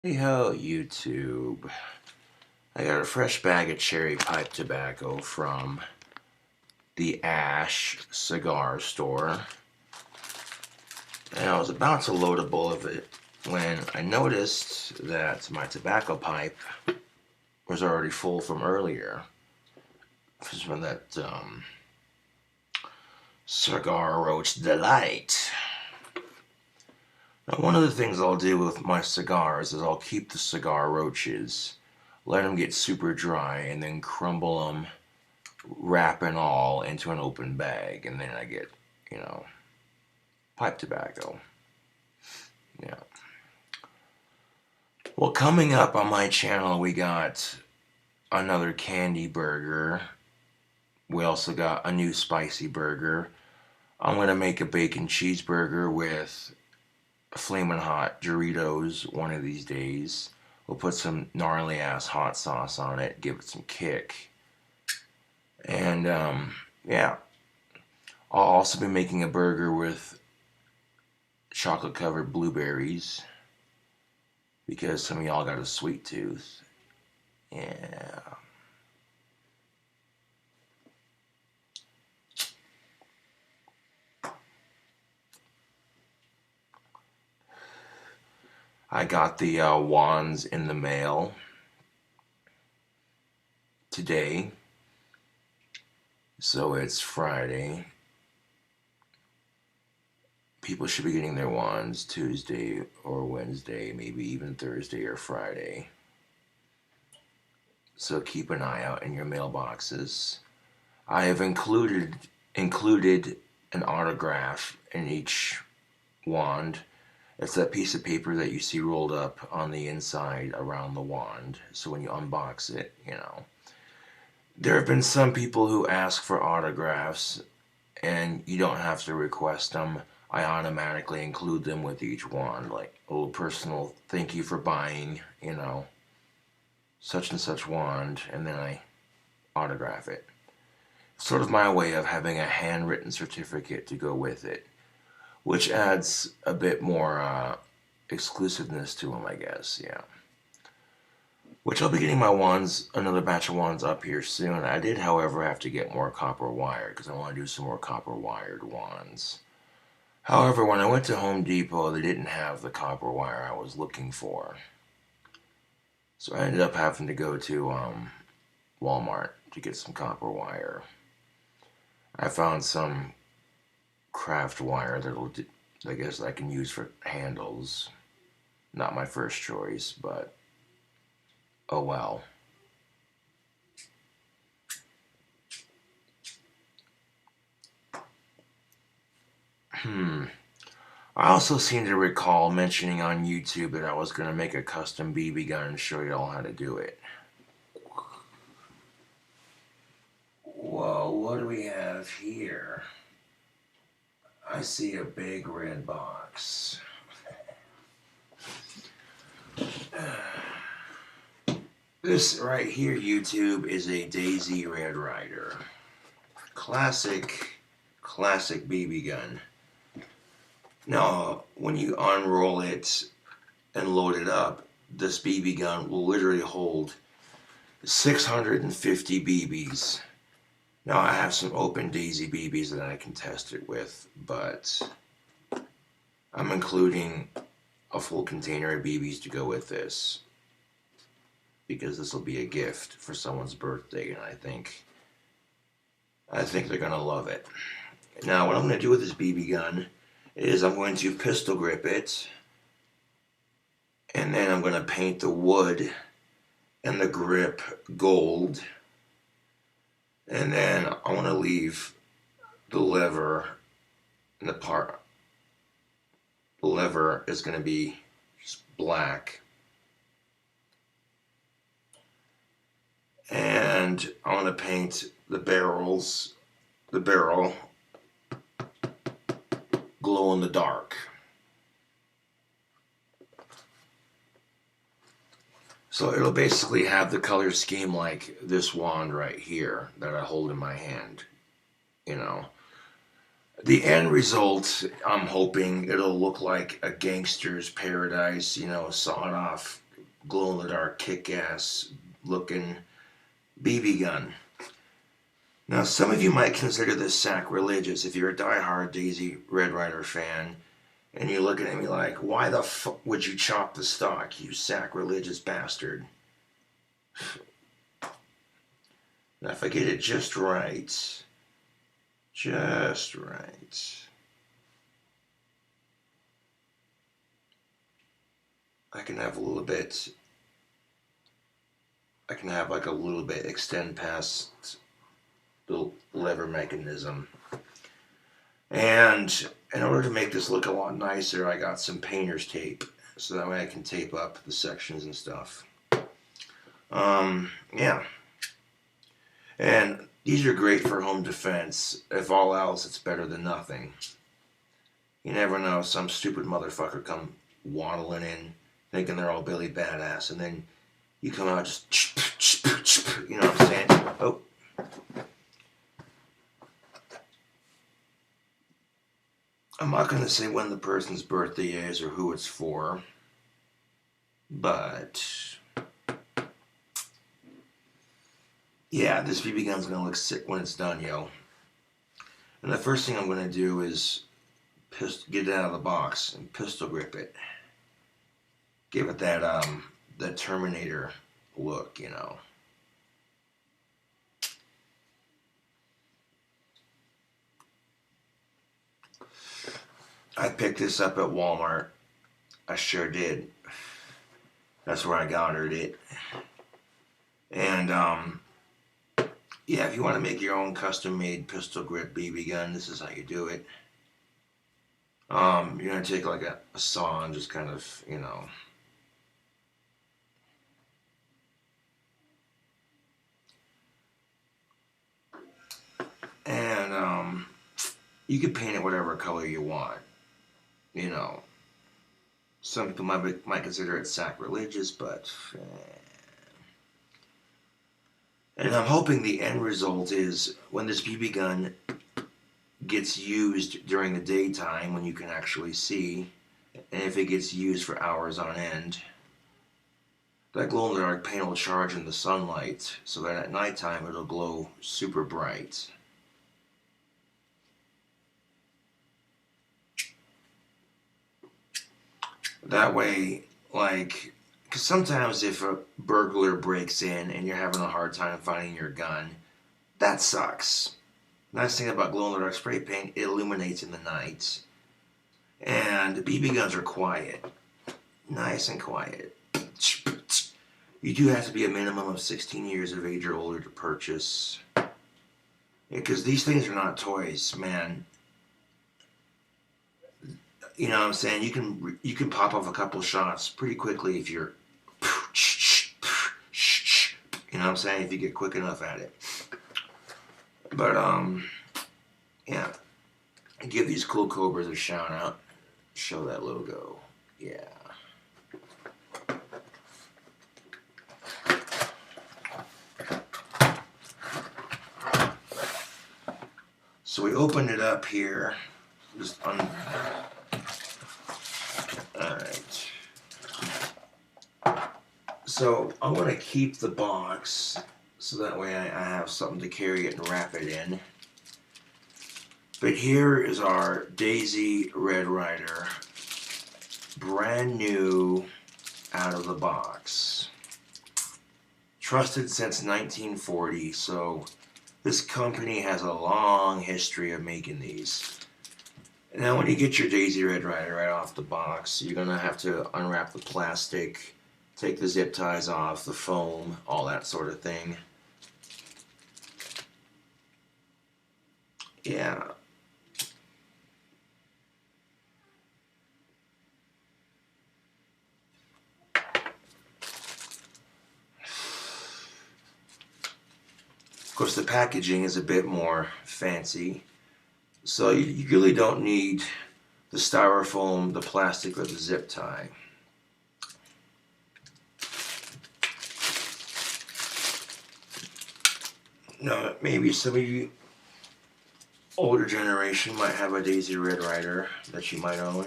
Hey ho, YouTube. I got a fresh bag of cherry pipe tobacco from the Ash cigar store. And I was about to load a bowl of it when I noticed that my tobacco pipe was already full from earlier. This is from that Cigar Roach Delight. Now, one of the things I'll do with my cigars is I'll keep the cigar roaches, let them get super dry, and then crumble them, wrap and all, into an open bag, and then I get, pipe tobacco. Yeah. Well, coming up on my channel, we got another candy burger. We also got a new spicy burger. I'm going to make a bacon cheeseburger with flaming hot Doritos one of these days. We'll put some gnarly ass hot sauce on it, give it some kick. And yeah, I'll also be making a burger with chocolate covered blueberries because some of y'all got a sweet tooth. Yeah. I got the wands in the mail today, so it's Friday. People should be getting their wands Tuesday or Wednesday, maybe even Thursday or Friday. So keep an eye out in your mailboxes. I have included an autograph in each wand. It's that piece of paper that you see rolled up on the inside around the wand. So when you unbox it, There have been some people who ask for autographs, and you don't have to request them. I automatically include them with each wand, like a little personal thank you for buying, such and such wand, and then I autograph it. Sort of my way of having a handwritten certificate to go with it, which adds a bit more exclusiveness to them, I guess, yeah. Which I'll be getting my wands, another batch of wands up here soon. I did, however, have to get more copper wire because I want to do some more copper wired wands. However, when I went to Home Depot, they didn't have the copper wire I was looking for. So I ended up having to go to Walmart to get some copper wire. I found some craft wire that'll, I guess I can use for handles. Not my first choice, but oh well. I also seem to recall mentioning on YouTube that I was going to make a custom BB gun and show you all how to do it. Whoa, what do we have here? I see a big red box. This right here, YouTube, is a Daisy Red Ryder. Classic BB gun. Now, when you unroll it and load it up, this BB gun will literally hold 650 BBs. Now, I have some open Daisy BBs that I can test it with, but I'm including a full container of BBs to go with this because this will be a gift for someone's birthday, and I think they're going to love it. Now, what I'm going to do with this BB gun is I'm going to pistol grip it, and then I'm going to paint the wood and the grip gold, and then I want to leave the lever, and the lever is going to be just black, and I want to paint the barrel glow in the dark. So it'll basically have the color scheme like this wand right here that I hold in my hand. The end result, I'm hoping it'll look like a gangster's paradise, sawed off glow-in-the-dark, kick-ass looking BB gun. Now, some of you might consider this sacrilegious if you're a die-hard Daisy Red Ryder fan, and you're looking at me like, why the fuck would you chop the stock, you sacrilegious bastard? Now, if I get it just right, I can have a little bit, I can have like a little bit extend past the lever mechanism. And in order to make this look a lot nicer, I got some painter's tape, so that way I can tape up the sections and stuff. Yeah. And these are great for home defense. If all else, it's better than nothing. You never know, some stupid motherfucker come waddling in, thinking they're all Billy Badass, and then you come out just, you know what I'm saying? Oh. I'm not going to say when the person's birthday is or who it's for, but yeah, this BB gun's going to look sick when it's done, yo. And the first thing I'm going to do is get it out of the box and pistol grip it. Give it that that Terminator look, you know. I picked this up at Walmart. I sure did. That's where I ordered it. And yeah, if you want to make your own custom-made pistol grip BB gun, this is how you do it. You're gonna take like a saw and just kind of, you know, and you can paint it whatever color you want. You know, some people might consider it sacrilegious, but and I'm hoping the end result is when this BB gun gets used during the daytime when you can actually see, and if it gets used for hours on end, that glow-in-the-dark paint will charge in the sunlight so that at nighttime it'll glow super bright. That way, like, because sometimes if a burglar breaks in and you're having a hard time finding your gun, that sucks. Nice thing about glow-in-the-dark spray paint, it illuminates in the night. And BB guns are quiet. Nice and quiet. You do have to be a minimum of 16 years of age or older to purchase. Because these things are not toys, man. You know what I'm saying? You can pop off a couple shots pretty quickly if you're, you know what I'm saying? If you get quick enough at it. But yeah, give these cool Cobras a shout out. Show that logo. Yeah. So we opened it up here. Just Alright. So I'm going to keep the box so that way I have something to carry it and wrap it in. But here is our Daisy Red Ryder, brand new out of the box. Trusted since 1940, so this company has a long history of making these. Now when you get your Daisy Red Ryder right off the box, you're going to have to unwrap the plastic, take the zip ties off, the foam, all that sort of thing. Yeah. Of course, the packaging is a bit more fancy. So you really don't need the styrofoam, the plastic, or the zip tie. Now, maybe some of you older generation might have a Daisy Red Ryder that you might own.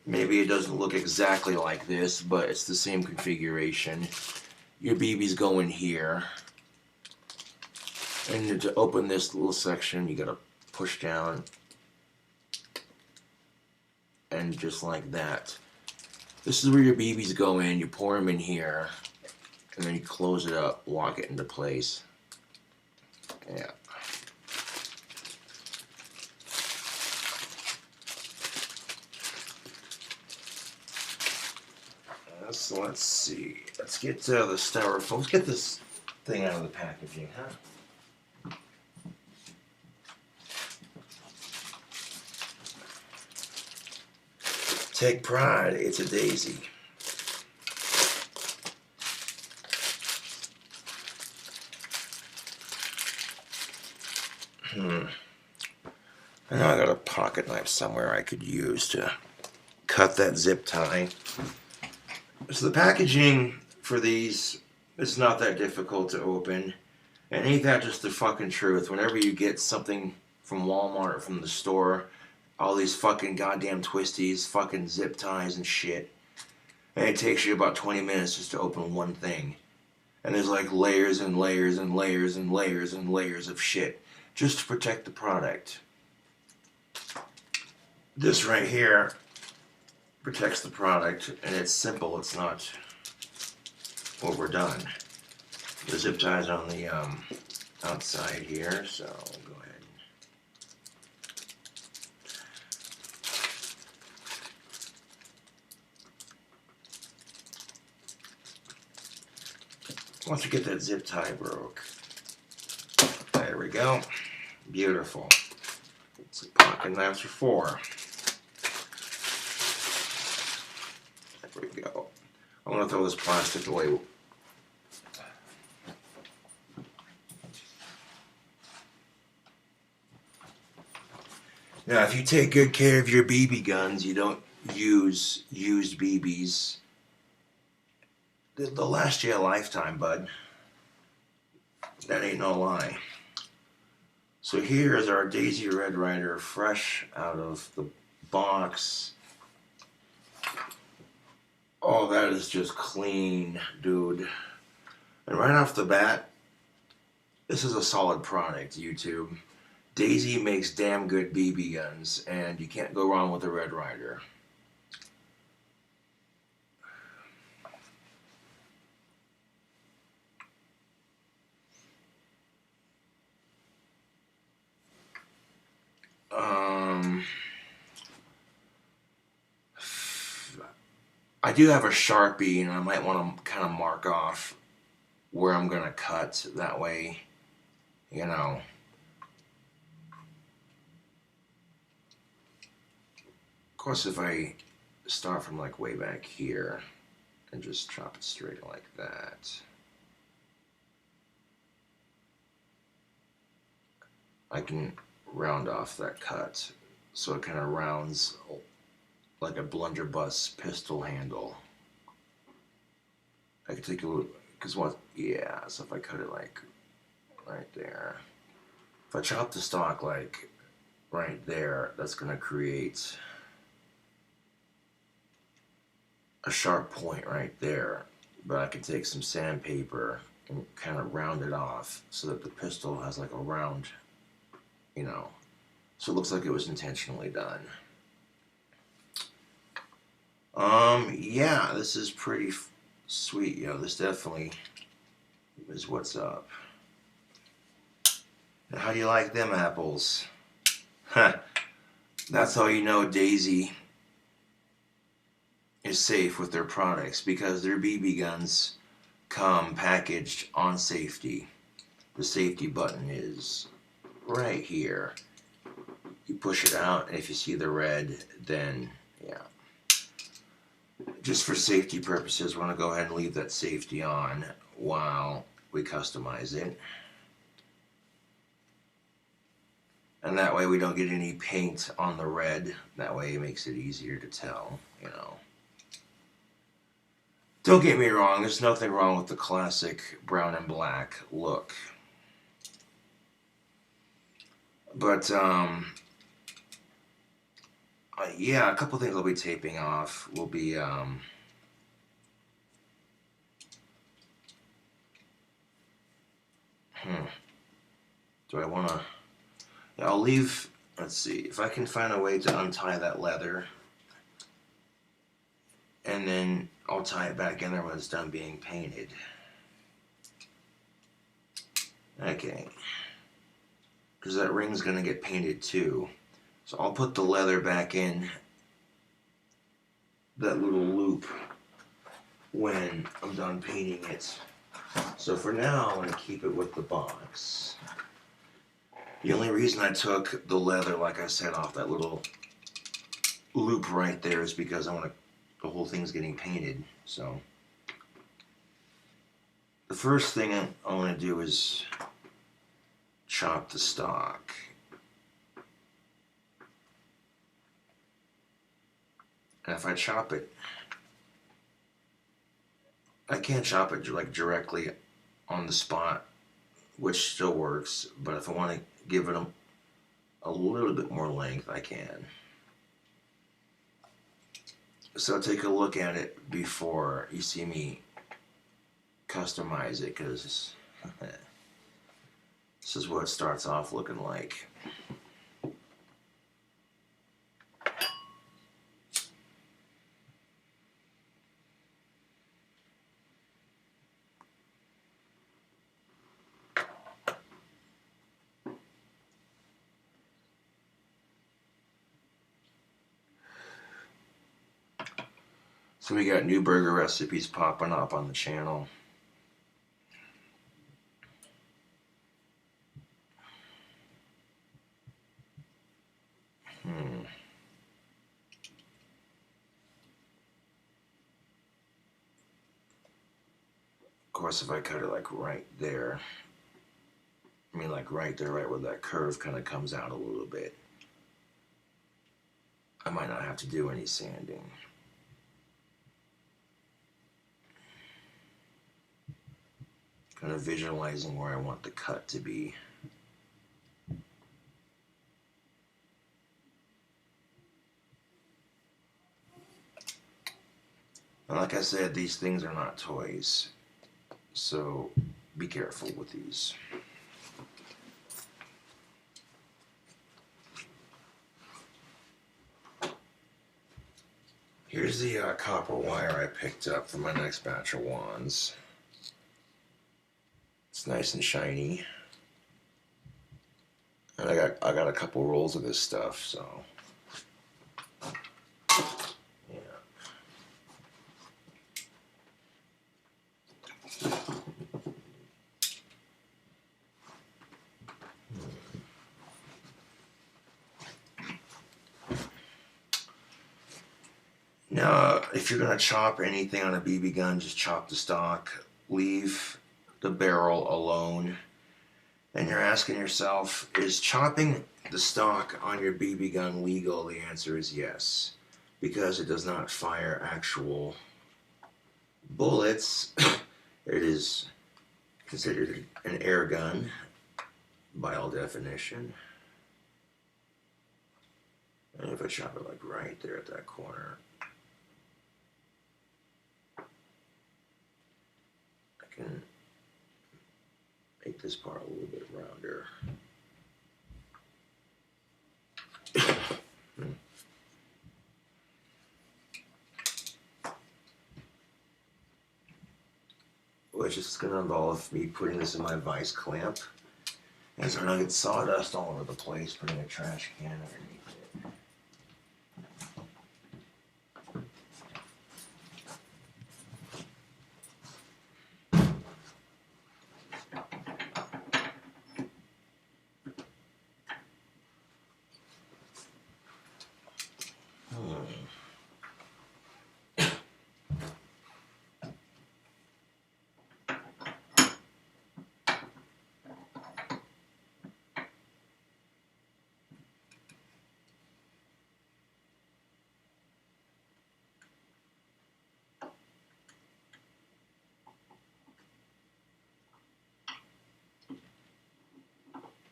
Maybe it doesn't look exactly like this, but it's the same configuration. Your BBs go in here. And to open this little section, you gotta push down. And just like that. This is where your BBs go in. You pour them in here. And then you close it up, lock it into place. Yeah. So let's see. Let's get the styrofoam. Let's get this thing out of the packaging, huh? Take pride. It's a daisy. I know I got a pocket knife somewhere I could use to cut that zip tie. So the packaging for these is not that difficult to open. And ain't that just the fucking truth? Whenever you get something from Walmart or from the store, all these fucking goddamn twisties, fucking zip ties and shit. And it takes you about 20 minutes just to open one thing. And there's like layers and layers and layers and layers and layers of shit just to protect the product. This right here protects the product, and it's simple. It's not overdone. The zip tie's on the outside here, so I'll go ahead. Once we get that zip tie broke, there we go. Beautiful. That's what pocket knives are for. There we go. I want to throw this plastic away. Now, if you take good care of your BB guns, you don't use used BBs. They'll last you a lifetime, bud. That ain't no lie. So here is our Daisy Red Ryder, fresh out of the box. Oh, that is just clean, dude. And right off the bat, this is a solid product, YouTube. Daisy makes damn good BB guns, and you can't go wrong with a Red Ryder. I do have a Sharpie, and I might want to kind of mark off where I'm going to cut. That way, you know. Of course, if I start from like way back here and just chop it straight like that. I can round off that cut so it kind of rounds like a blunderbuss pistol handle. I could take a look, because what, yeah, so if I cut it like right there, if I chop the stock like right there, that's going to create a sharp point right there. But I can take some sandpaper and kind of round it off so that the pistol has like a round, you know, so it looks like it was intentionally done. Yeah, this is pretty sweet. You know, this definitely is what's up. Now, how do you like them apples? Huh. That's how you know Daisy is safe with their products, because their BB guns come packaged on safety. The safety button is right here. You push it out, and if you see the red, then yeah. Just for safety purposes, we're going to go ahead and leave that safety on while we customize it. And that way we don't get any paint on the red. That way it makes it easier to tell, you know. Don't get me wrong, there's nothing wrong with the classic brown and black look. But, Yeah, a couple things I'll be taping off will be do I want to? Yeah, I'll leave. Let's see if I can find a way to untie that leather, and then I'll tie it back in there when it's done being painted. Okay, because that ring's gonna get painted too. So I'll put the leather back in that little loop when I'm done painting it. So for now, I'm gonna keep it with the box. The only reason I took the leather, like I said, off that little loop right there is because I want to, the whole thing's getting painted. So the first thing I want to do is chop the stock. And if I chop it, I can't chop it like directly on the spot, which still works, but if I want to give it a little bit more length, I can. So take a look at it before you see me customize it, because this is what it starts off looking like. So we got new burger recipes popping up on the channel. Of course, if I cut it like right there, I mean like right there, right where that curve kind of comes out a little bit, I might not have to do any sanding. Kind of visualizing where I want the cut to be. And like I said, these things are not toys, so be careful with these. Here's the copper wire I picked up for my next batch of wands. It's nice and shiny. And I got a couple rolls of this stuff, so yeah. Now, if you're gonna chop anything on a BB gun, just chop the stock. Leave the barrel alone. And you're asking yourself, is chopping the stock on your BB gun legal? The answer is yes, because it does not fire actual bullets. It is considered an air gun by all definition. And if I chop it like right there at that corner, I can make this part a little bit rounder. Which is going to involve me putting this in my vice clamp. And so I don't get sawdust all over the place, putting a trash can underneath it.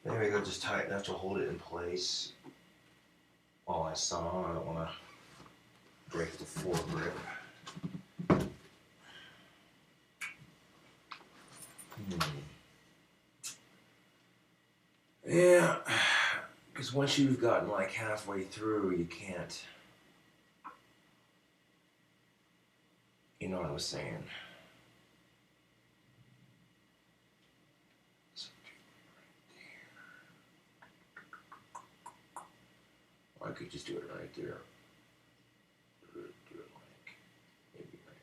There we go, just tight enough to hold it in place while my saw. I don't want to break the foregrip. Yeah, because once you've gotten like halfway through, you can't. You know what I was saying? Or I could just do it right there. Do it like maybe right.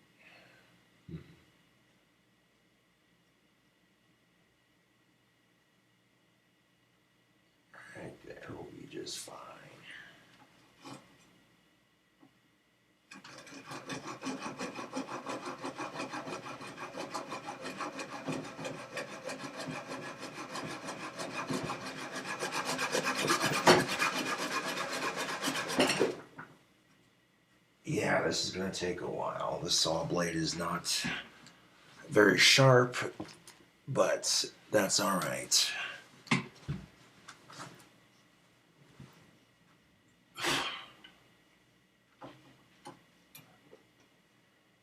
Right there will be just fine. Yeah, this is going to take a while. The saw blade is not very sharp, but that's all right.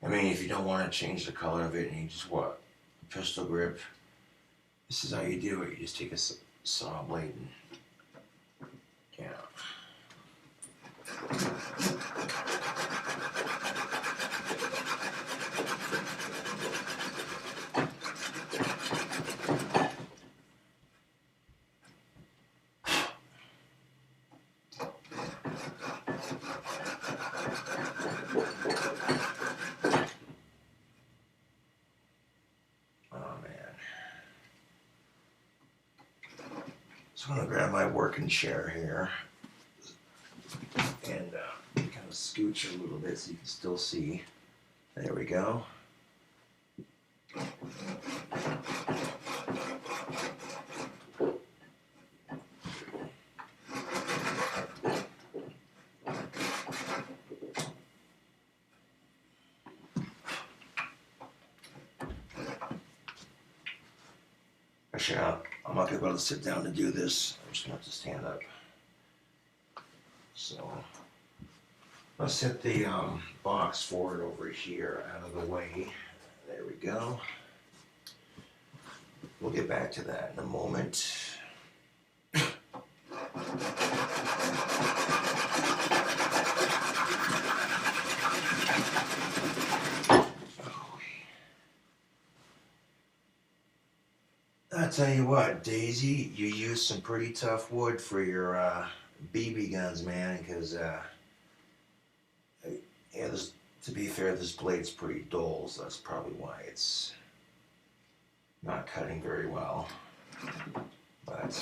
I mean, if you don't want to change the color of it and you just want pistol grip, this is how you do it. You just take a saw blade and, yeah. So I'm going to grab my working chair here and kind of scooch a little bit so you can still see. There we go. Actually, I'm not going to be able to sit down to do this. I'm just going to have to stand up. So let's set the box forward over here out of the way. There we go. We'll get back to that in a moment. I tell you what, Daisy, you used some pretty tough wood for your BB guns, man, because, yeah, to be fair, this blade's pretty dull, so that's probably why it's not cutting very well. But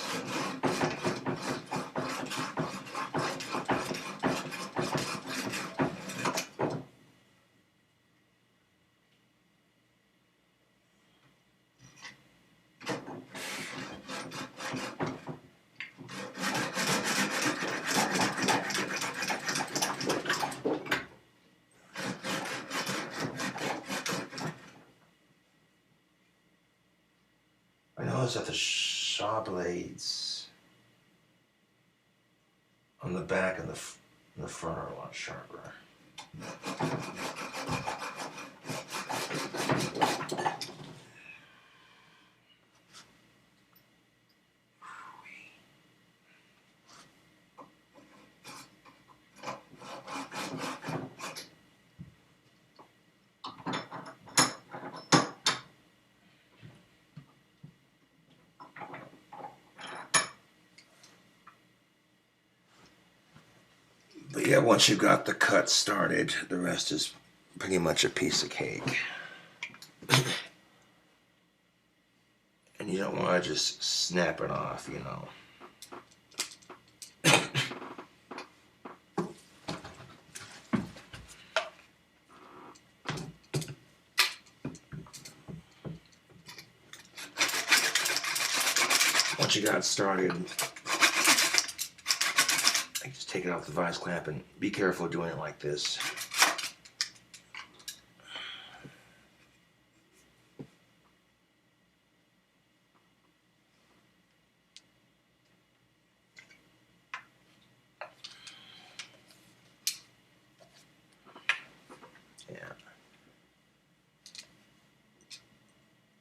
I noticed that the saw blades on the back and the front are a lot sharper. But yeah, once you've got the cut started, the rest is pretty much a piece of cake. And you don't want to just snap it off, you know. Once you got it started, just take it off the vise clamp and be careful doing it like this.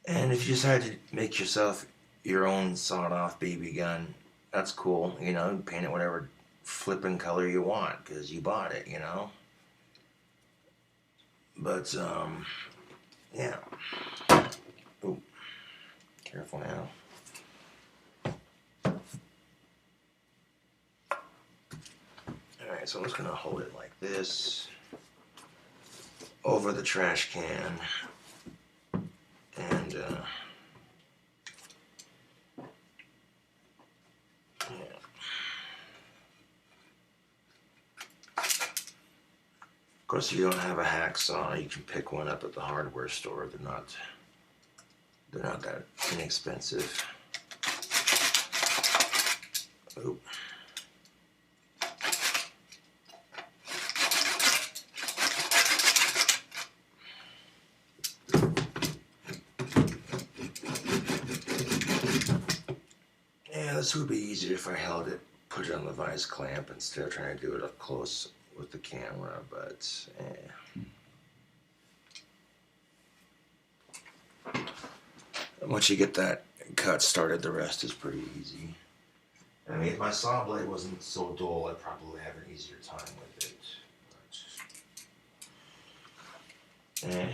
And if you decide to make yourself your own sawed-off BB gun, that's cool. You know, paint it whatever flipping color you want because you bought it, you know. But yeah. Ooh, careful now. Alright, so I'm just going to hold it like this over the trash can. And, yeah. Of course, if you don't have a hacksaw, you can pick one up at the hardware store. They're not that inexpensive. Oop. Yeah, this would be easier if I held it, put it on the vice clamp instead of trying to do it up close with the camera, but once you get that cut started, the rest is pretty easy. I mean, if my saw blade wasn't so dull, I'd probably have an easier time with it. But,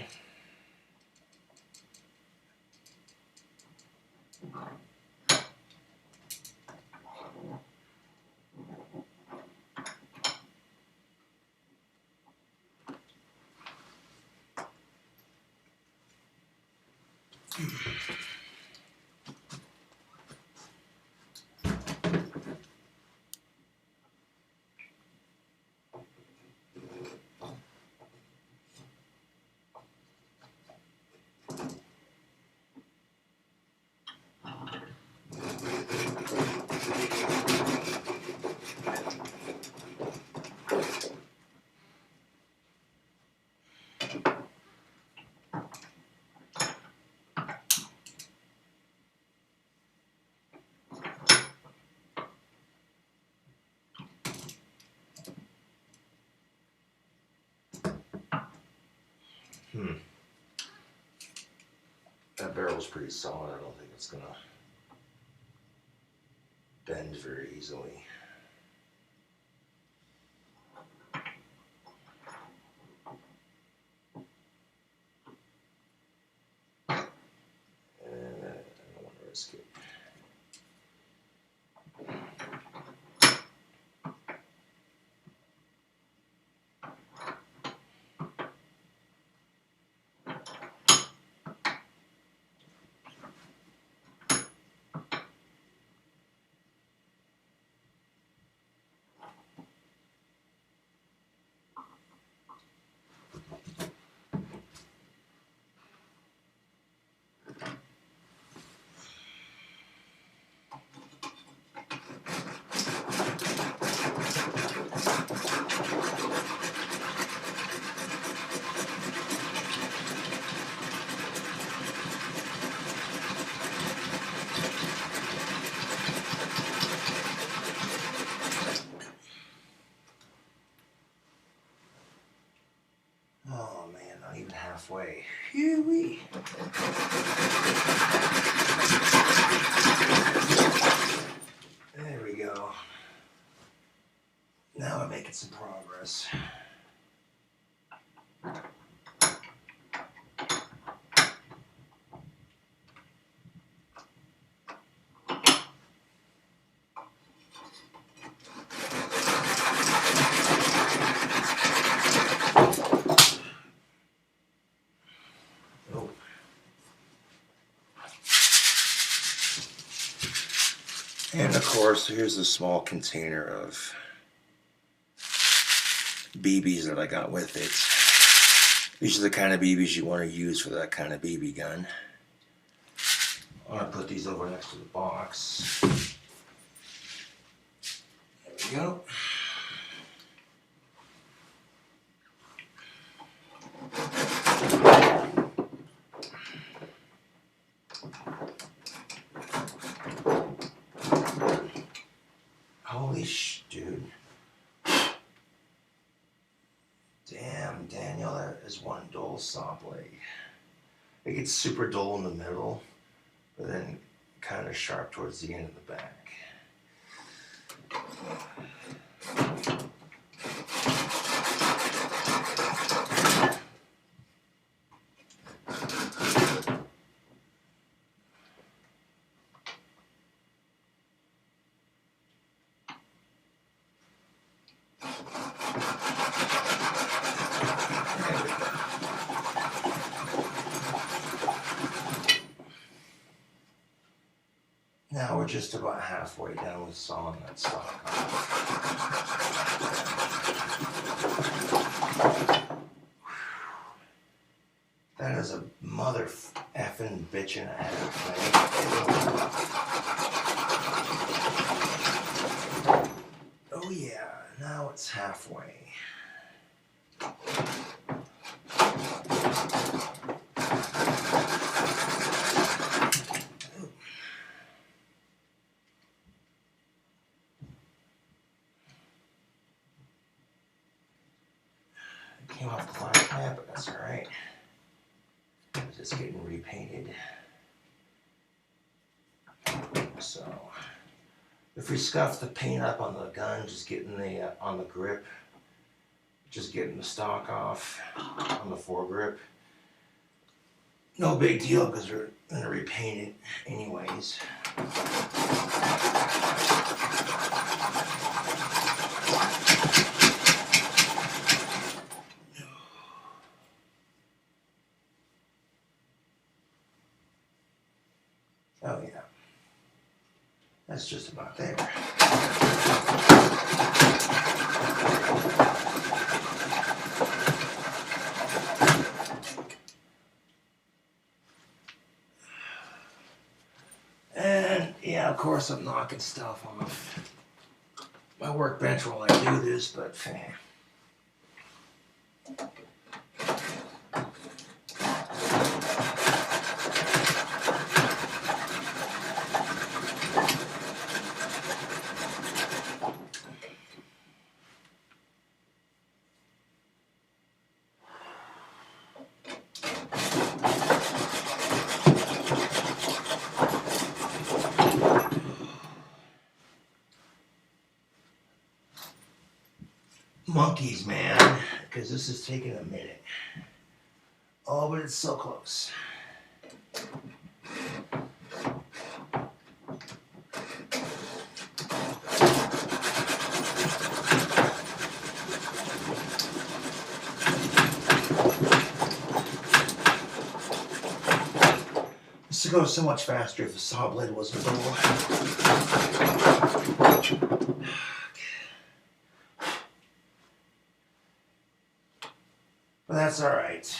that barrel's pretty solid. I don't think it's gonna bend very easily. And I don't want to risk it. Oh man, not even halfway. Phew-wee. There we go. Now we're making some progress. And of course, here's a small container of BBs that I got with it. These are the kind of BBs you want to use for that kind of BB gun. I'm going to put these over next to the box. There we go. Holy dude. Damn, Daniel, that is one dull saw blade. It gets super dull in the middle, but then kind of sharp towards the end of the back. Now we're just about halfway down with sawing that stock off. That is a mother effing bitch and a half, man. Oh yeah, now it's halfway. Came off the last pad, but that's alright. It's just getting repainted. So, if we scuff the paint up on the gun, just getting the on the grip, just getting the stock off on the foregrip, no big deal because we're going to repaint it anyways. Oh yeah, that's just about there. And yeah, of course I'm knocking stuff off my workbench while I do this, but monkeys, man, because this is taking a minute. Oh, but it's so close. This would go so much faster if the saw blade wasn't dull. But that's all right.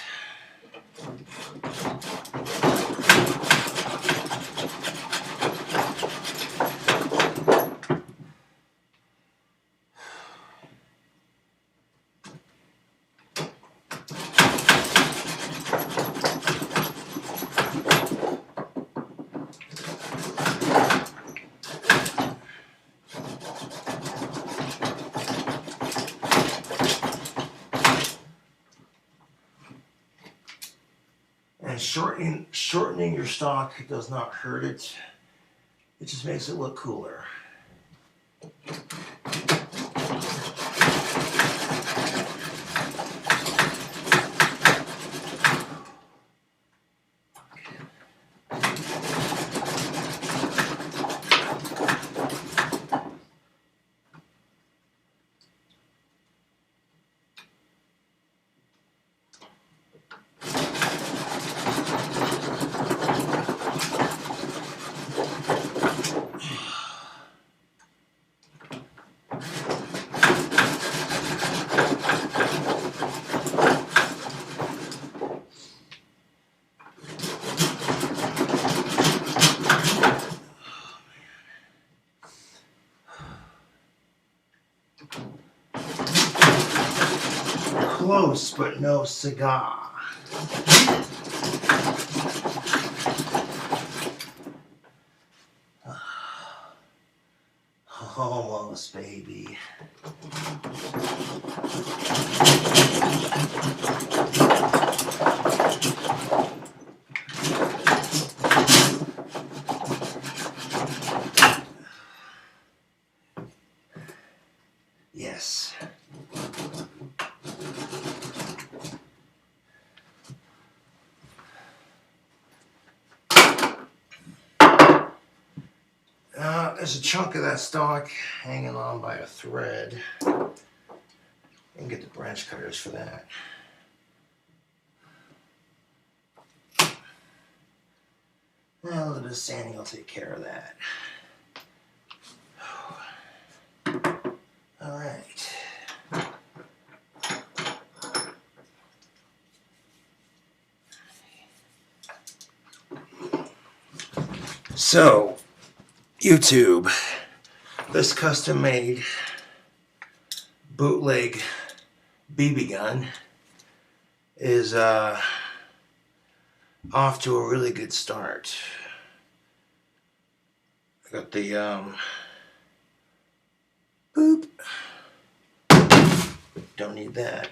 And shortening your stock does not hurt it. It just makes it look cooler. Close, but no cigar. Almost, baby. there's a chunk of that stock hanging on by a thread. You can get the branch cutters for that. Well, a little bit of sanding will take care of that. All right. So, YouTube, this custom-made bootleg BB gun is off to a really good start. I got the boop. Don't need that.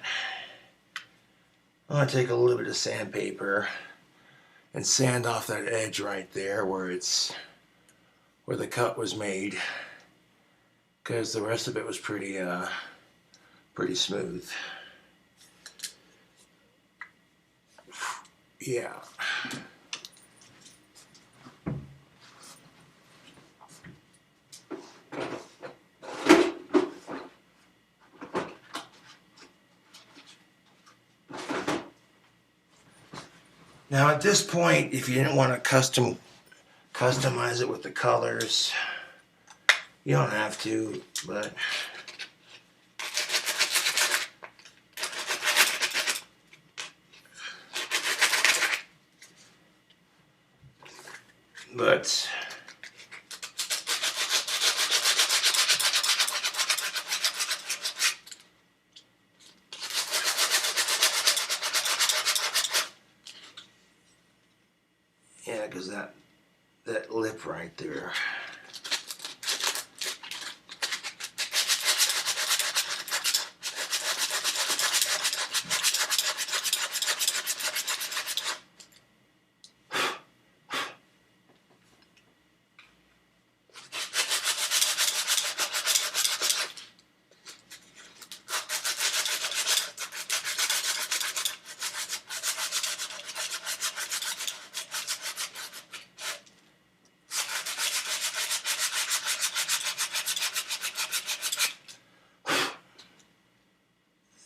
I'm gonna take a little bit of sandpaper and sand off that edge right there where the cut was made, because the rest of it was pretty smooth. Yeah. Now at this point, if you didn't want to customize it with the colors, you don't have to, but yeah, because that lip right there.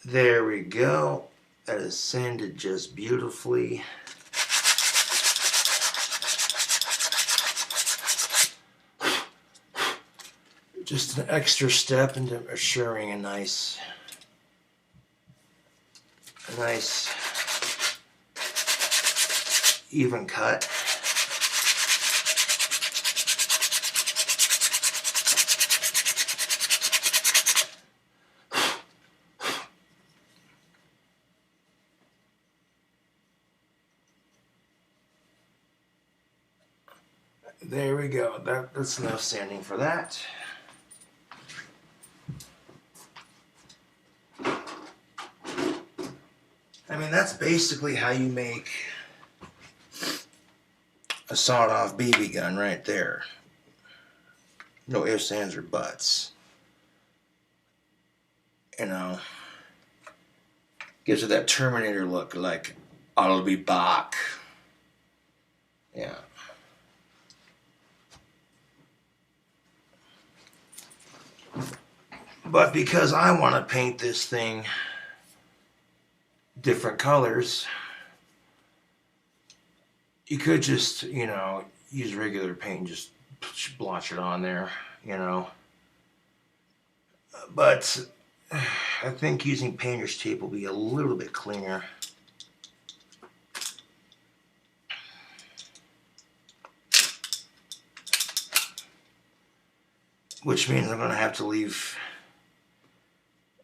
There we go. That is sanded just beautifully. Just an extra step into assuring a nice even cut. There we go. That's enough sanding for that. I mean, that's basically how you make a sawed-off BB gun right there. No ifs, ands, or buts. You know, gives it that Terminator look, like I'll be back. Yeah. But because I want to paint this thing different colors, you could just, you know, use regular paint and just blotch it on there, you know. But I think using painter's tape will be a little bit cleaner. Which means I'm going to have to leave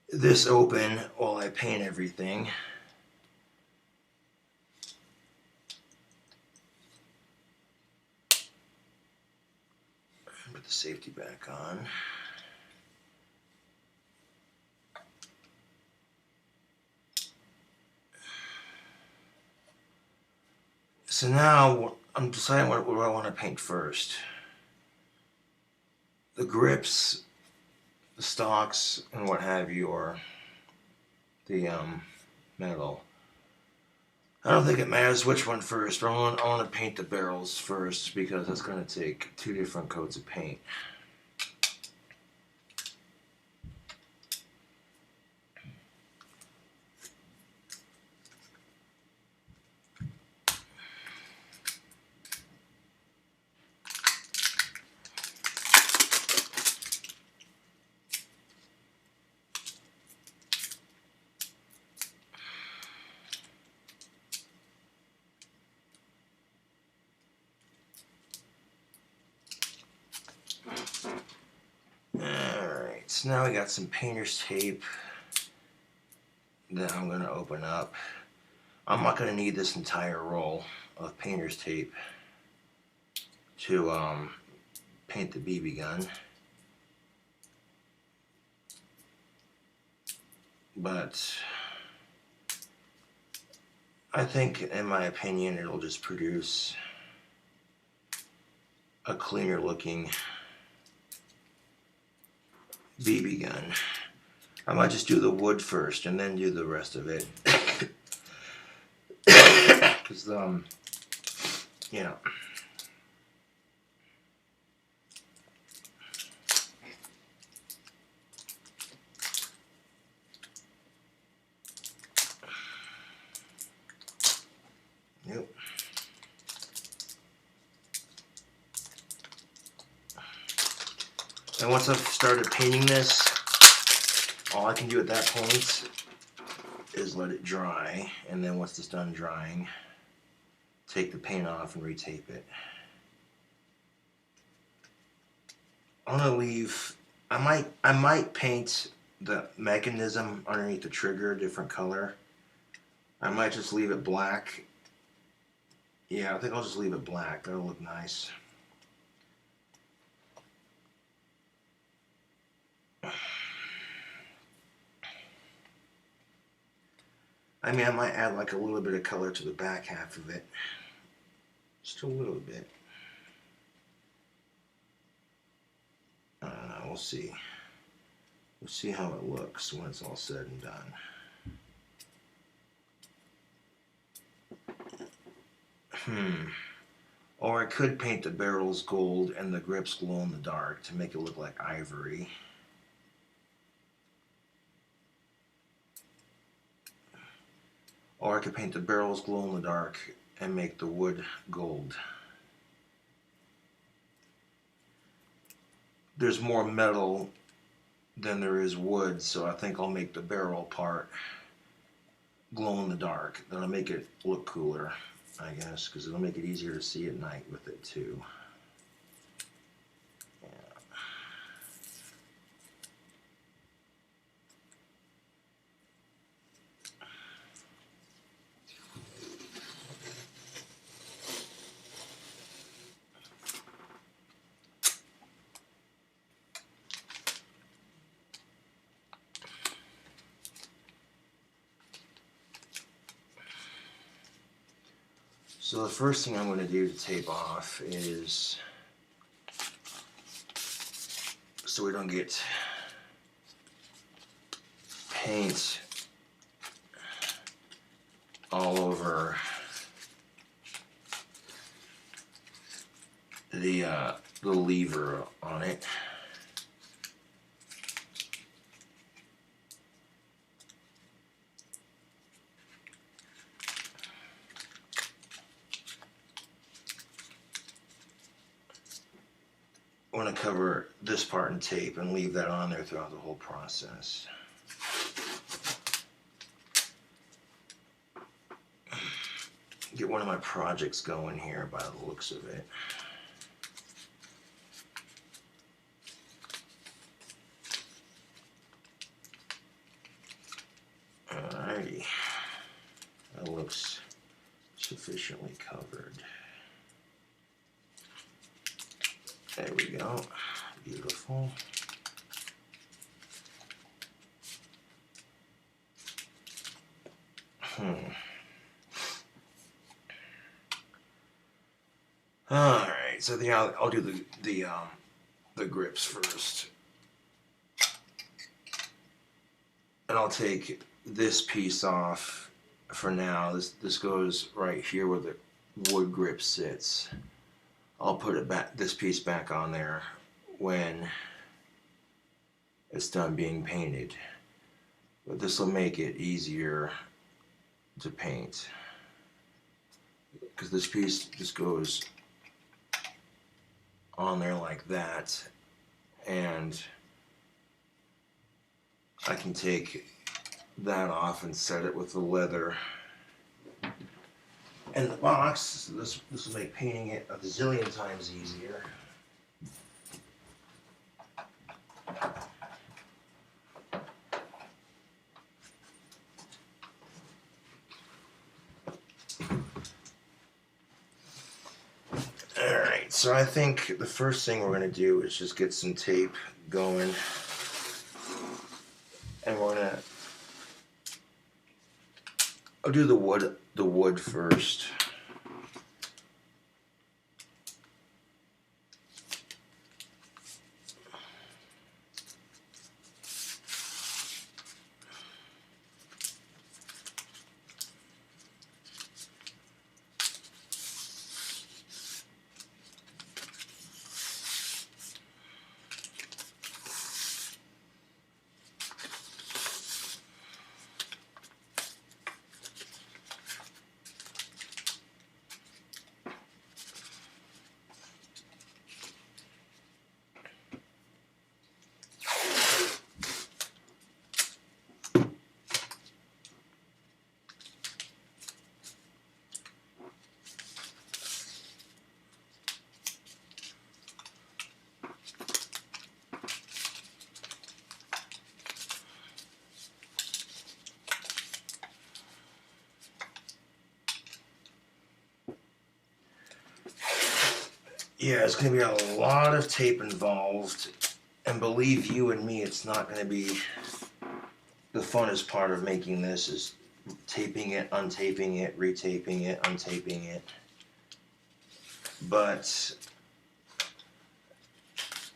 this open while I paint everything. Put the safety back on. So now I'm deciding what do I want to paint first. The grips, the stocks, and what have you, or the metal. I don't think it matters which one first. I want to paint the barrels first because that's going to take 2 different coats of paint. So now we got some painter's tape that I'm going to open up. I'm not going to need this entire roll of painter's tape to paint the BB gun. But I think, in my opinion, it'll just produce a cleaner looking BB gun. I might just do the wood first and then do the rest of it. Because, you know. Yep. And once I've started painting this, all I can do at that point is let it dry, and then once it's done drying, take the paint off and retape it. I'm gonna leave. I might paint the mechanism underneath the trigger a different color. I might just leave it black. Yeah, I think I'll just leave it black. That'll look nice. I mean, I might add like a little bit of color to the back half of it. Just a little bit. I don't know, we'll see. We'll see how it looks when it's all said and done. Or I could paint the barrels gold and the grips glow in the dark to make it look like ivory. Or I could paint the barrels glow in the dark and make the wood gold. There's more metal than there is wood, so I think I'll make the barrel part glow in the dark. That'll make it look cooler, I guess, because it'll make it easier to see at night with it too. So the first thing I'm going to do to tape off is, so we don't get paint all over the lever on it. I want to cover this part in tape and leave that on there throughout the whole process. Get one of my projects going here by the looks of it. Alrighty, that looks sufficiently covered. There we go. Beautiful. All right. So I'll do the grips first, and I'll take this piece off for now. This goes right here where the wood grip sits. I'll put it back, this piece back on there when it's done being painted. But this will make it easier to paint, because this piece just goes on there like that, and I can take that off and set it with the leather in the box. This will make painting it a zillion times easier. So I think the first thing we're going to do is just get some tape going. And we're going to... I'll do the wood first. Yeah, it's going to be a lot of tape involved, and believe you and me, it's not going to be the funnest part of making this is taping it, untaping it, retaping it, untaping it. But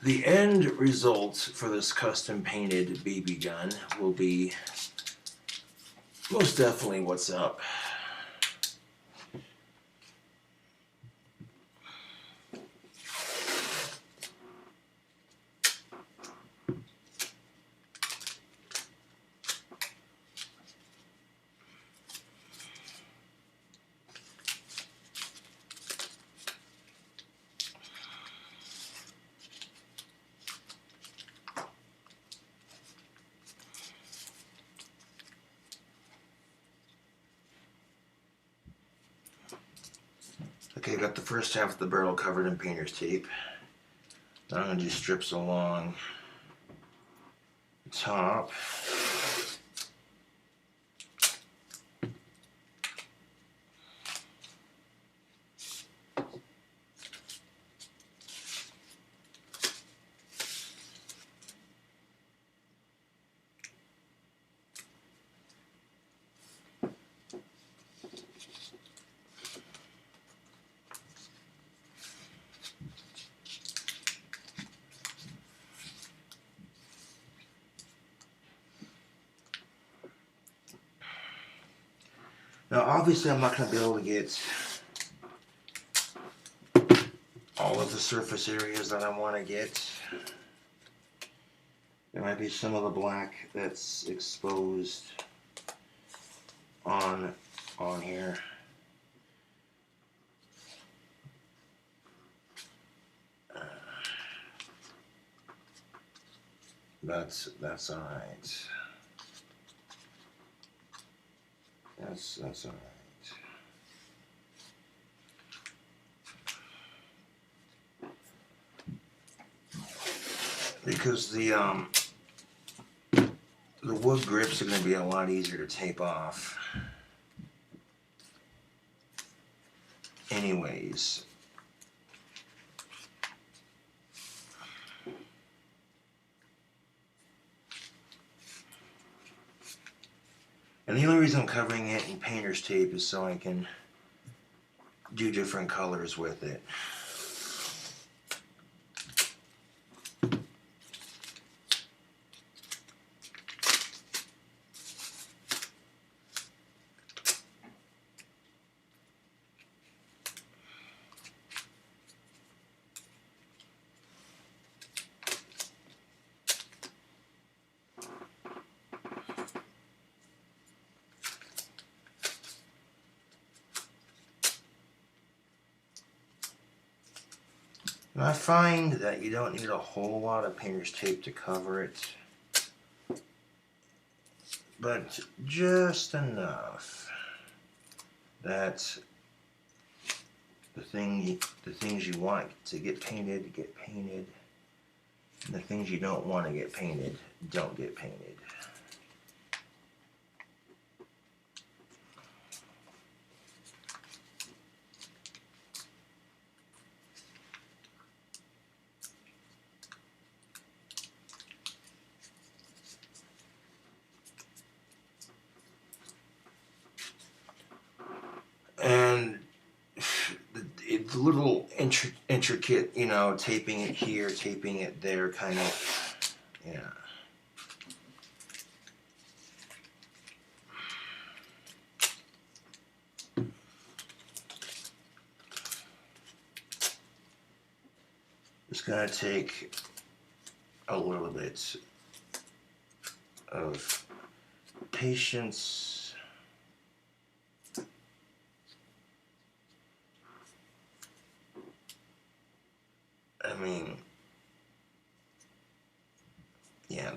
the end result for this custom painted BB gun will be most definitely what's up. Okay, got the first half of the barrel covered in painter's tape. Now I'm going to do strips along the top. Now obviously I'm not going to be able to get all of the surface areas that I want to get. There might be some of the black that's exposed on here. That's all right. That's all right. Because the wood grips are going to be a lot easier to tape off. Anyways. And the only reason I'm covering it in painter's tape is so I can do different colors with it. And I find that you don't need a whole lot of painter's tape to cover it, but just enough that the things you want to get painted, and the things you don't want to get painted, don't get painted. the little intricate, you know, taping it here, taping it there, kind of, yeah. It's gonna take a little bit of patience. I mean, yeah,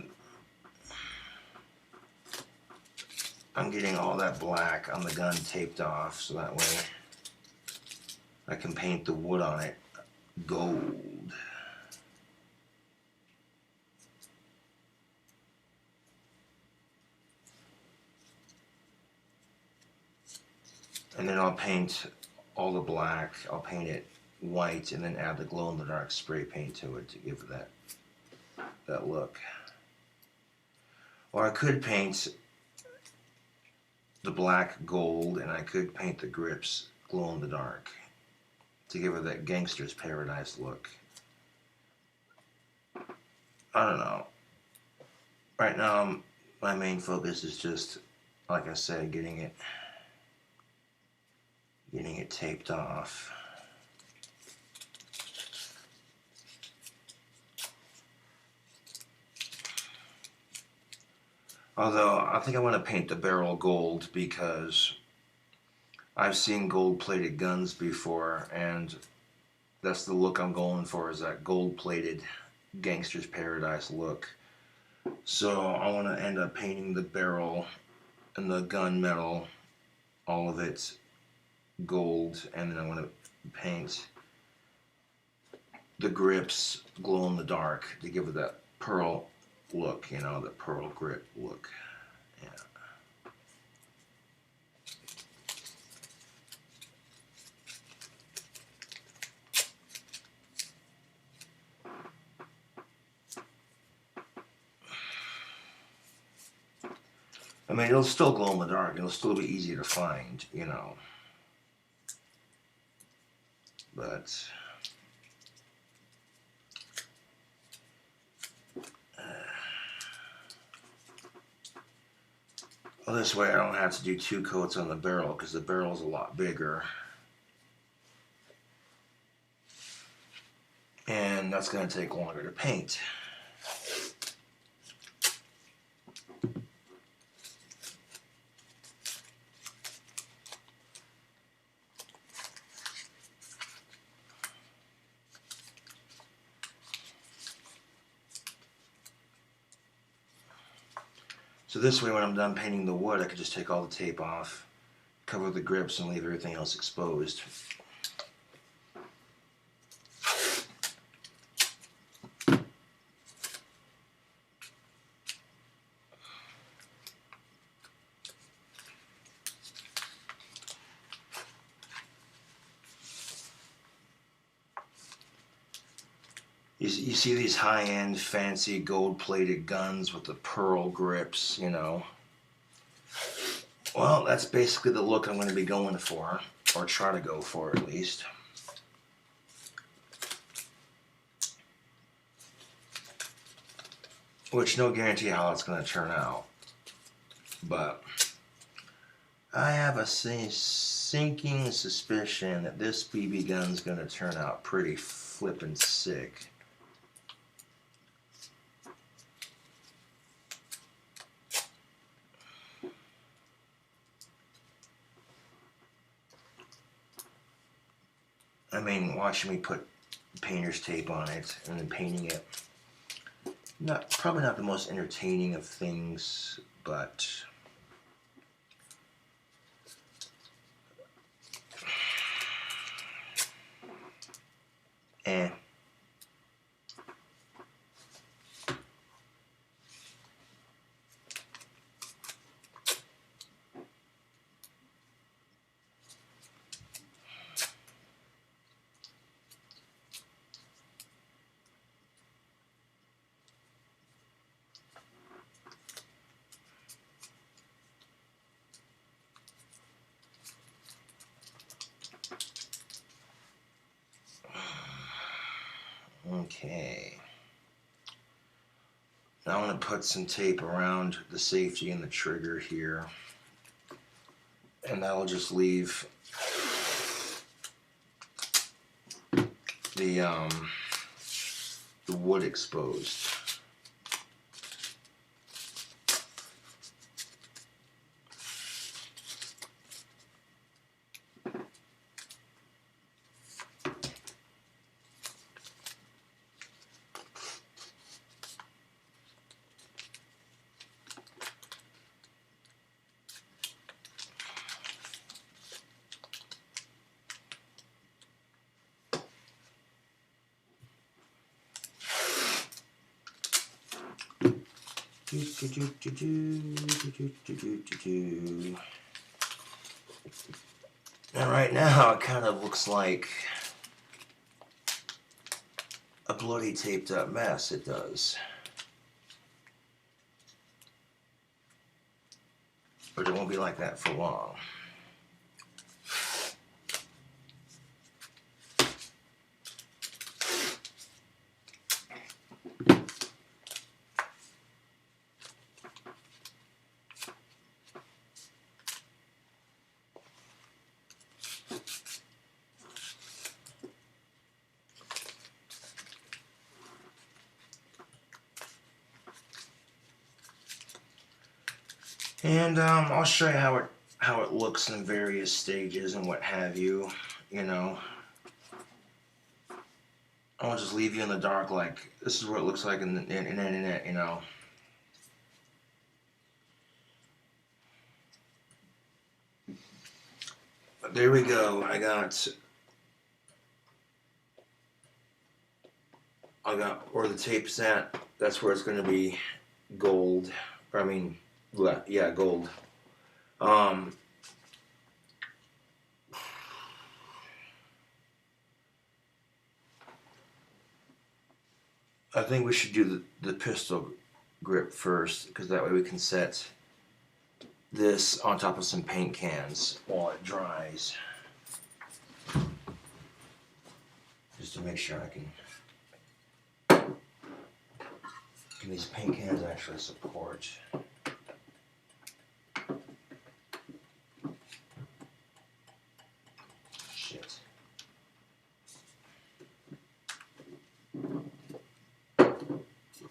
I'm getting all that black on the gun taped off so that way I can paint the wood on it gold. And then I'll paint all the black, I'll paint it white and then add the glow-in-the-dark spray paint to it to give it that look. Or I could paint the black gold and I could paint the grips glow-in-the-dark to give it that gangster's paradise look. I don't know. Right now, my main focus is just, like I said, getting it taped off. Although, I think I want to paint the barrel gold because I've seen gold-plated guns before, and that's the look I'm going for, is that gold-plated gangster's paradise look. So I want to end up painting the barrel and the gun metal, all of it gold, and then I want to paint the grips glow in the dark to give it that pearl look, you know, the pearl grip look. Yeah. I mean, it'll still glow in the dark. It'll still be easy to find, you know. But well, this way I don't have to do 2 coats on the barrel because the barrel's a lot bigger. And that's going to take longer to paint. So this way, when I'm done painting the wood, I can just take all the tape off, cover the grips, and leave everything else exposed. You see these high-end, fancy, gold-plated guns with the pearl grips, you know. Well, that's basically the look I'm going to be going for, or try to go for at least. Which, no guarantee how it's going to turn out. But I have a sinking suspicion that this BB gun's going to turn out pretty flippin' sick. I mean, watching me put painter's tape on it and then painting it. Probably not the most entertaining of things, but eh. Okay. Now I'm going to put some tape around the safety and the trigger here. And that will just leave the wood exposed. And right now it kind of looks like a bloody taped up mess. It does. But it won't be like that for long. And I'll show you how it looks in various stages and what have you. You know, I won't just leave you in the dark like this is what it looks like in the internet. You know. But there we go. I got where the tape's at. That's where it's going to be gold. Or, I mean, yeah, gold. I think we should do the pistol grip first, because that way we can set this on top of some paint cans while it dries. Just to make sure I can these paint cans actually support. Shit.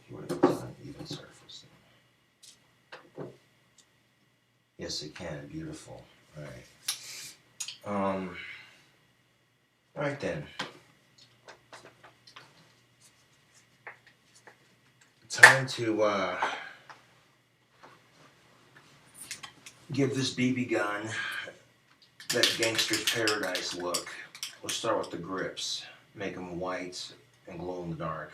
What if it's an even surface? Yes, it can. Beautiful. All right. All right then. Time to give this BB gun that Gangster's Paradise look. We'll start with the grips. Make them white and glow in the dark.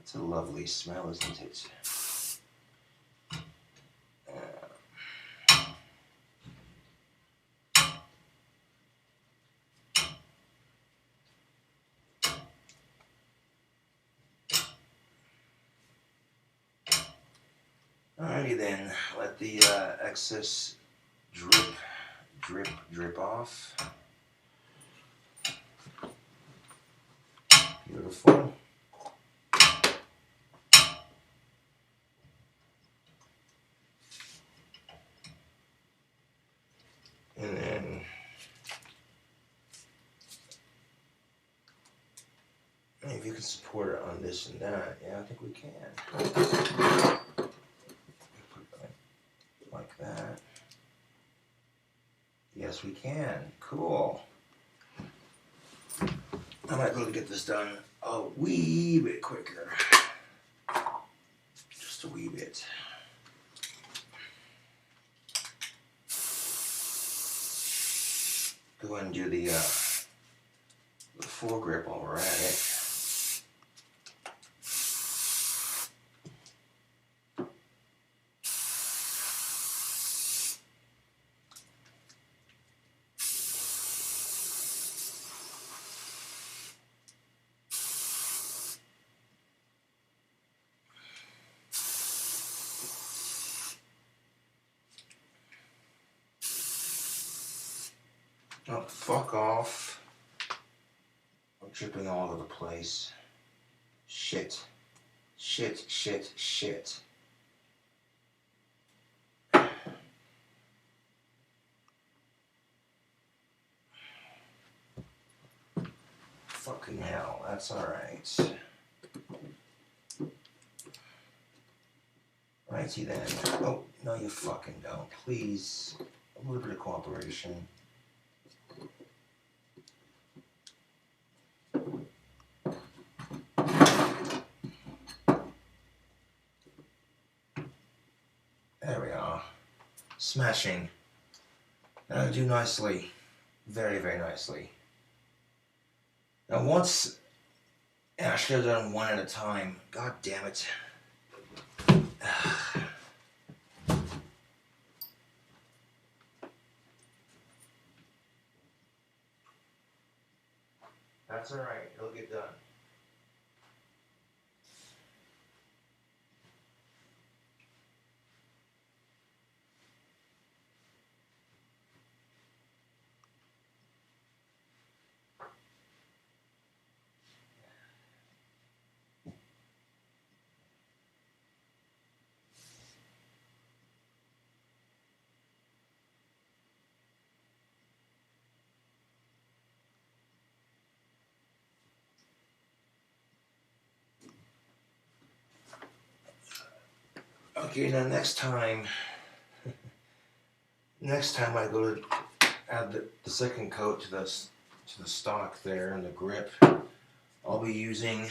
It's a lovely smell, isn't it? Alrighty then, let the excess drip off. Beautiful. And then if you can support it on this and that, yeah, I think we can. Like that. Yes, we can. Cool. I might be able to get this done a wee bit quicker. Just a wee bit. Go ahead and do the the foregrip while we're at it. Oh, fuck off. I'm dripping all over the place. Shit. Shit, shit, shit. Fucking hell, that's alright. Righty then. Oh, no you fucking don't. Please, a little bit of cooperation. There we are. Smashing. That'll do nicely. Very, very nicely. Now once... I should have done one at a time. God damn it. That's alright. It'll get done. Okay, now next time I go to add the second coat to the stock there and the grip, I'll be using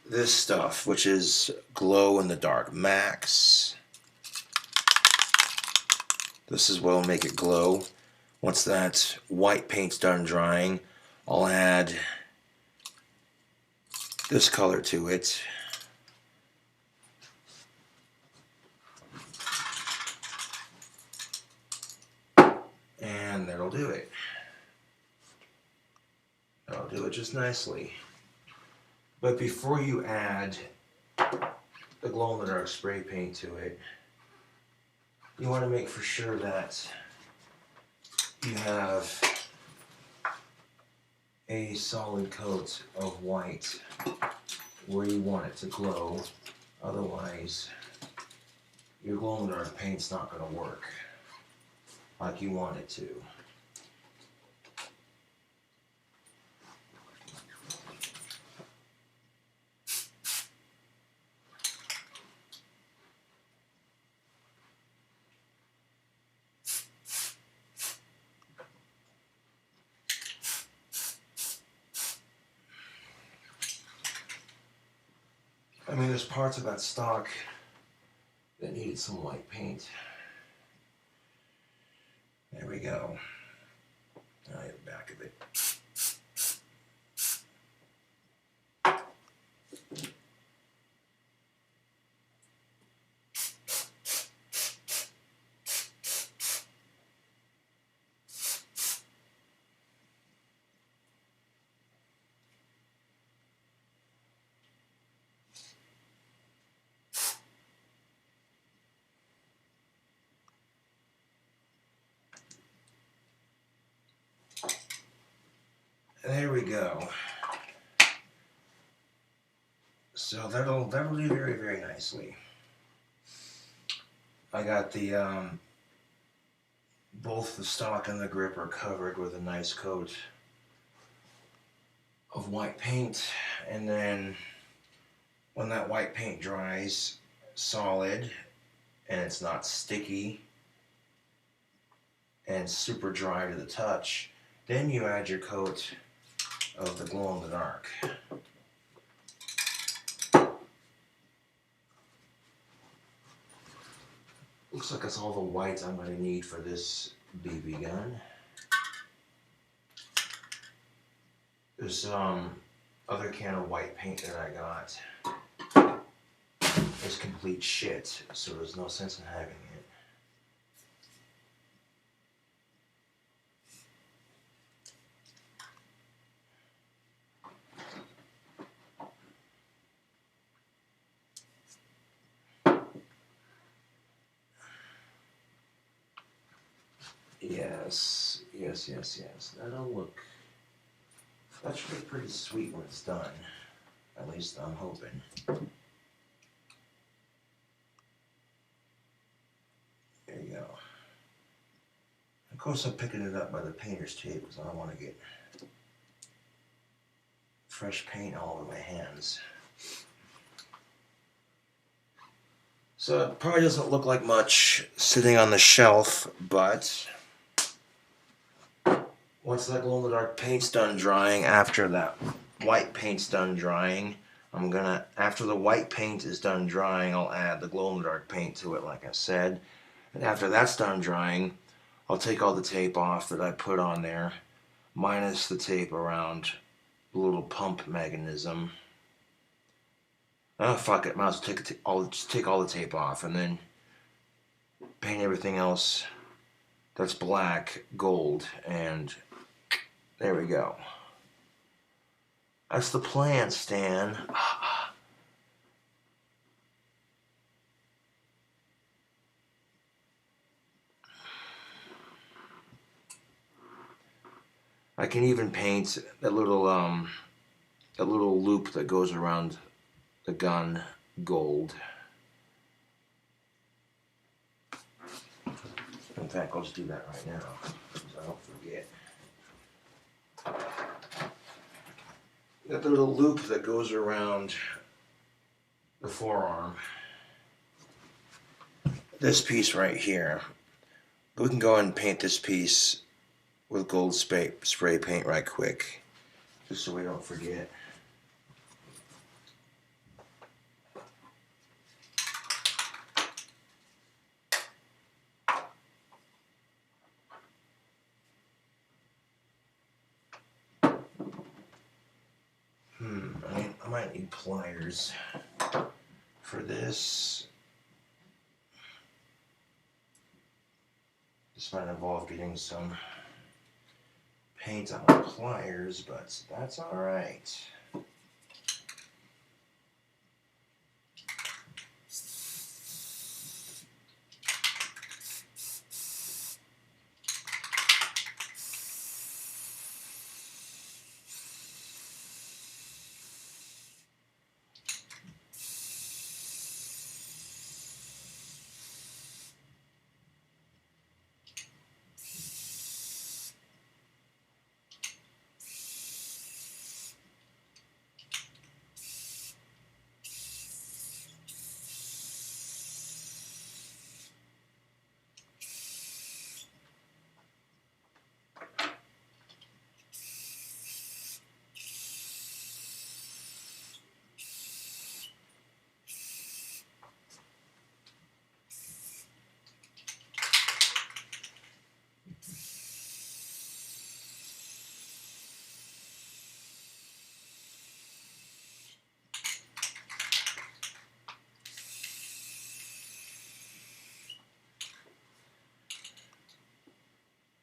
this stuff, which is Glow in the Dark Max. This is what will make it glow. Once that white paint's done drying, I'll add this color to it. And that'll do it. That'll do it just nicely. But before you add the glow-in-the-dark spray paint to it, you want to make for sure that you have a solid coat of white where you want it to glow. Otherwise, your glow-in-the-dark paint's not going to work like you want it to. I mean, there's parts of that stock that needed some white paint. There we go. Now I have the back of it. There we go. So that'll do very, very nicely. I got the both the stock and the grip are covered with a nice coat of white paint, and then when that white paint dries solid and it's not sticky and super dry to the touch, then you add your coat of the glow in the dark. Looks like that's all the white I'm going to need for this BB gun. This other can of white paint that I got is complete shit, so there's no sense in having it. Yes, yes, yes, yes. That'll look. That should be pretty sweet when it's done. At least I'm hoping. There you go. Of course, I'm picking it up by the painter's tape because I don't want to get fresh paint all over my hands. So it probably doesn't look like much sitting on the shelf, but once that glow-in-the-dark paint's done drying, after that white paint's done drying, after the white paint is done drying, I'll add the glow-in-the-dark paint to it, like I said. And after that's done drying, I'll take all the tape off that I put on there, minus the tape around the little pump mechanism. Oh, fuck it, might as well just take all the tape off and then paint everything else that's black gold, and there we go. That's the plan, Stan. I can even paint that little loop that goes around the gun gold. In fact, I'll just do that right now, so I don't forget. Got the little loop that goes around the forearm. This piece right here. We can go ahead and paint this piece with gold spray paint right quick, just so we don't forget. I might need pliers for this. This might involve getting some paint on my pliers, but that's alright.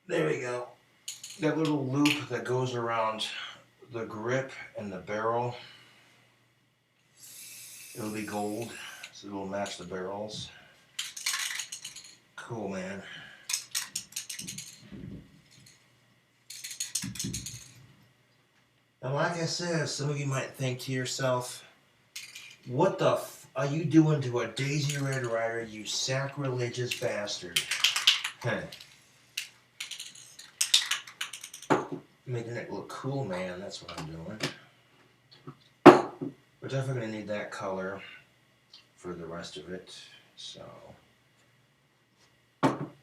There we go. That little loop that goes around the grip and the barrel, it'll be gold, so it'll match the barrels. Cool, man. And like I said, some of you might think to yourself, what the f are you doing to a Daisy Red Ryder, you sacrilegious bastard? Making it look cool, man, that's what I'm doing. We're definitely going to need that color for the rest of it, so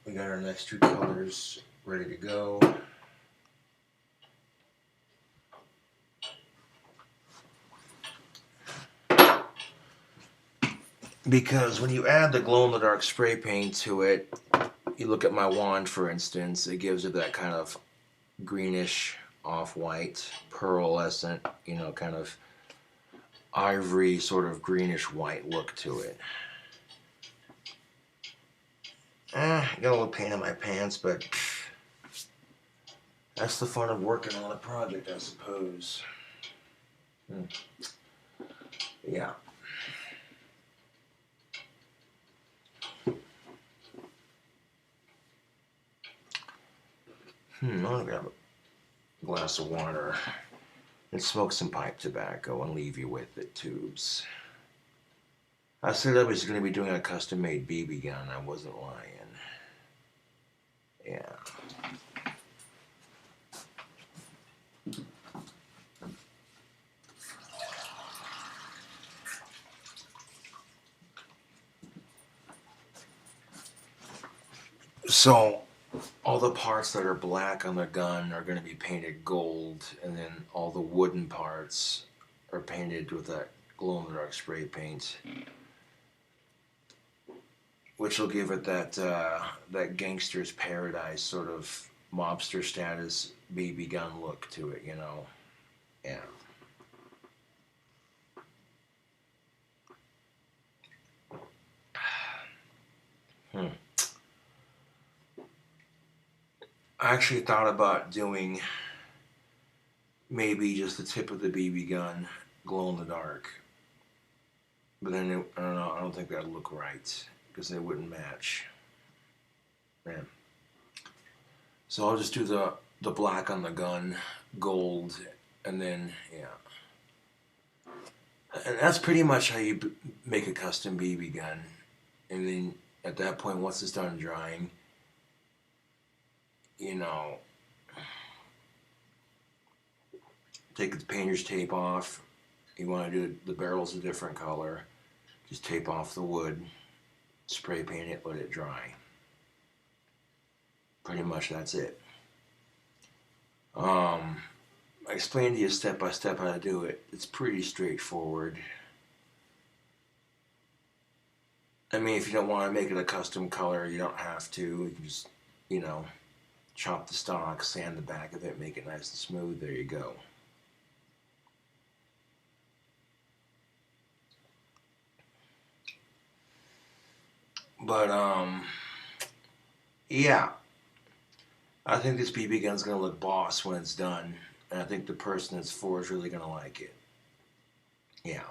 we got our next two colors ready to go. Because when you add the glow-in-the-dark spray paint to it, you look at my wand, for instance, it gives it that kind of greenish off-white, pearlescent, you know, kind of ivory, sort of greenish white look to it. Got a little pain in my pants, but that's the fun of working on a project, I suppose. Yeah. I'm gonna grab a glass of water and smoke some pipe tobacco and leave you with it, tubes. I said I was going to be doing a custom-made BB gun. I wasn't lying. Yeah. So, all the parts that are black on the gun are going to be painted gold, and then all the wooden parts are painted with that glow-in-the-dark spray paint, which will give it that that gangster's paradise sort of mobster status BB gun look to it, you know. Yeah. I actually thought about doing maybe just the tip of the BB gun glow in the dark, but then I don't know. I don't think that'd look right because they wouldn't match. Man. So I'll just do the black on the gun, gold, and then yeah. And that's pretty much how you make a custom BB gun. And then at that point, once it's done drying, you know, take the painter's tape off. You want to do the barrels a different color. Just tape off the wood, spray paint it, let it dry. Pretty much that's it. I explained to you step by step how to do it. It's pretty straightforward. I mean, if you don't want to make it a custom color, you don't have to. You can just, you know, chop the stock, sand the back of it, make it nice and smooth. There you go. But, yeah. I think this BB gun's going to look boss when it's done. And I think the person it's for is really going to like it. Yeah.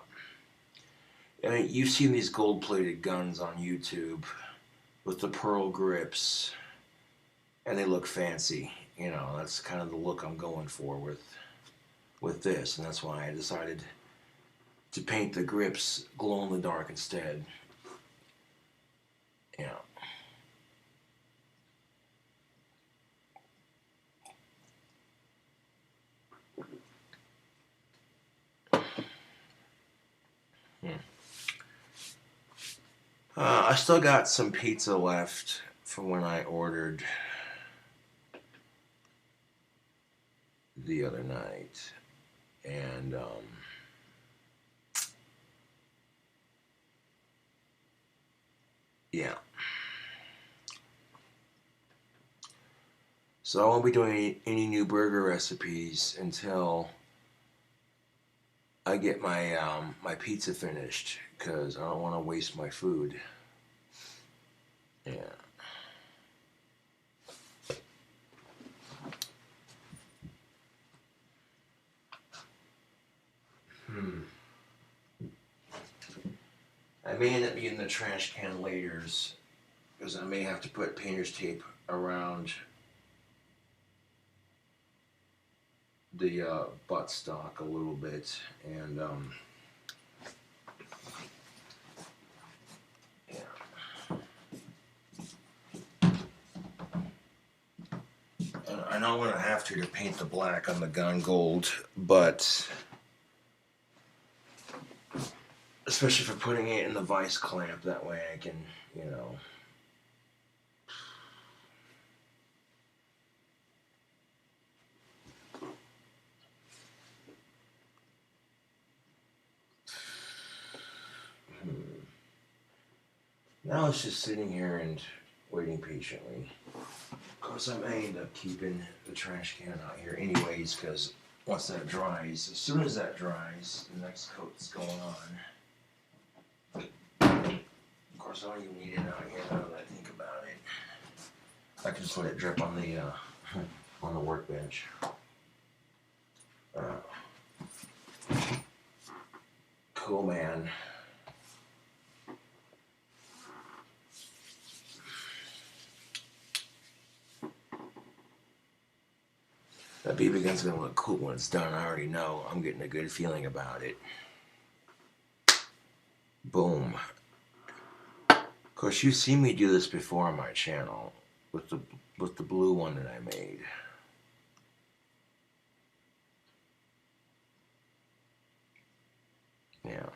I mean, you've seen these gold-plated guns on YouTube with the pearl grips. And they look fancy. You know, that's kind of the look I'm going for with this. And that's why I decided to paint the grips glow in the dark instead. Yeah. I still got some pizza left from when I ordered the other night. And, yeah. So I won't be doing any new burger recipes until I get my my pizza finished, because I don't want to waste my food. Yeah. I may end up using the trash can layers, because I may have to put painter's tape around the buttstock a little bit, and yeah. And I know I'm gonna have to paint the black on the gun gold, but especially for putting it in the vice clamp, that way I can, you know. Now it's just sitting here and waiting patiently. Because course, I may end up keeping the trash can out here anyways, because once that dries, as soon as that dries, the next coat's going on. Of course, I don't even need it out here now that I think about it. I can just let it drip on the workbench. Cool, man. That BB gun's gonna look cool when it's done. I already know. I'm getting a good feeling about it. Boom. Of course, you've seen me do this before on my channel with the blue one that I made. Yeah.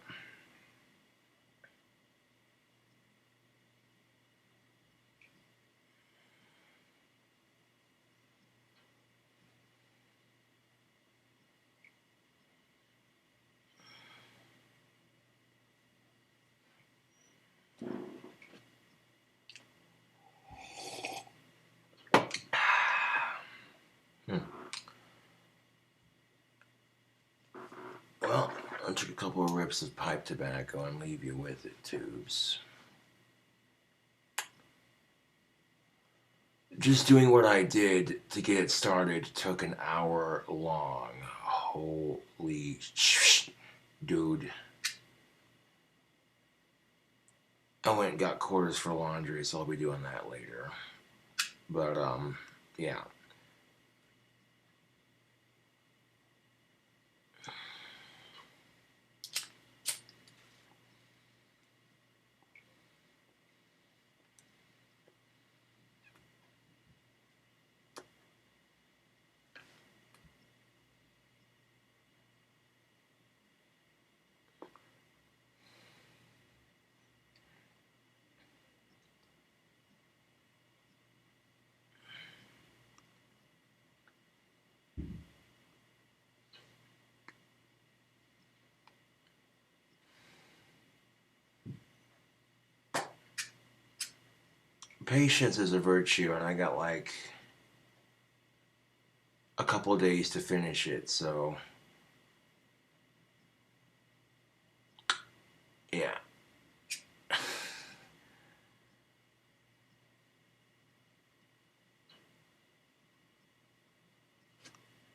Well, I took a couple of rips of pipe tobacco and leave you with it, tubes. Just doing what I did to get it started took an hour long. Holy dude. I went and got quarters for laundry, so I'll be doing that later. But, yeah. Patience is a virtue, and I got like a couple days to finish it, so yeah.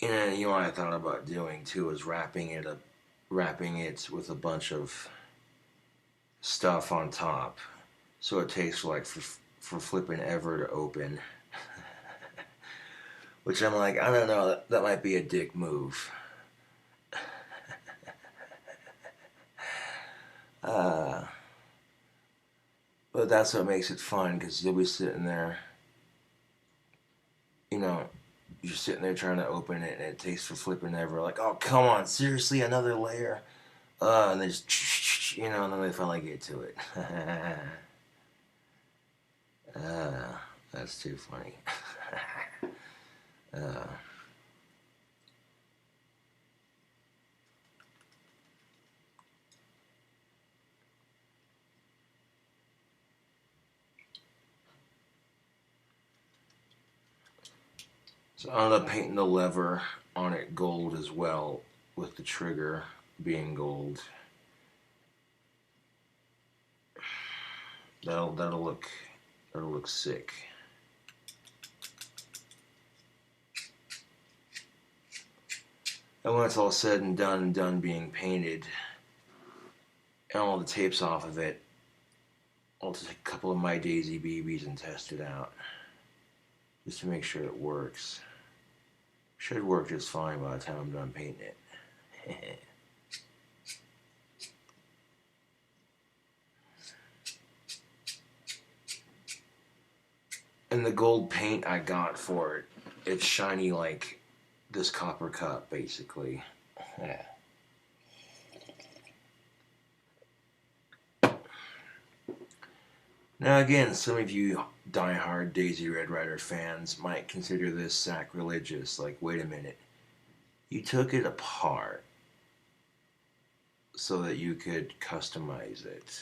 And you know what I thought about doing too is wrapping it with a bunch of stuff on top, so it takes like for flipping ever to open. Which I'm like, I don't know, that might be a dick move. But that's what makes it fun, because you'll be sitting there, you know, you're sitting there trying to open it, and it takes for flipping ever. Like, oh, come on, seriously, another layer? And they just, you know, and then they finally get to it. That's too funny. So I ended up painting the lever on it gold as well, with the trigger being gold. That'll look sick. And when it's all said and done being painted, and all the tape's off of it, I'll take a couple of my Daisy BBs and test it out, just to make sure it works. Should work just fine by the time I'm done painting it. And the gold paint I got for it, it's shiny like this copper cup, basically. Yeah. Now again, some of you die-hard Daisy Red Ryder fans might consider this sacrilegious. Like, wait a minute. You took it apart so that you could customize it.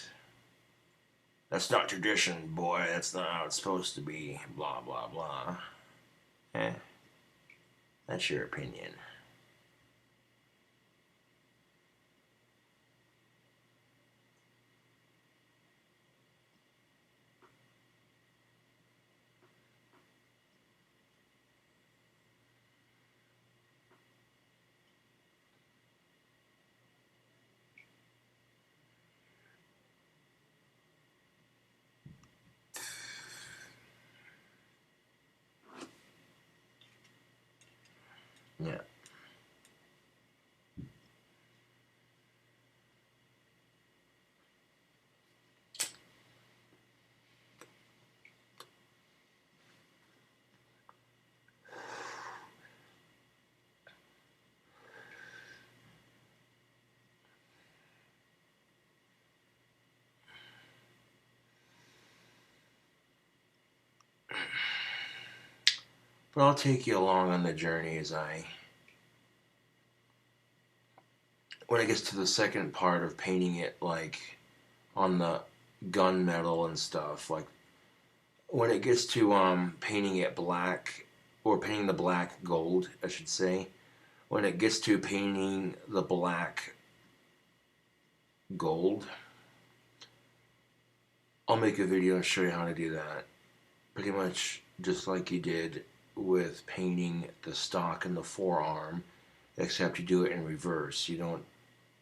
That's not tradition, boy. That's not how it's supposed to be. Blah, blah, blah. That's your opinion. Yeah. But I'll take you along on the journey when it gets to the second part of painting it, like on the gunmetal and stuff, like when it gets to painting it black, or painting the black gold, I should say, when it gets to painting the black gold, I'll make a video and show you how to do that. Pretty much just like you did with painting the stock and the forearm, except you do it in reverse. You don't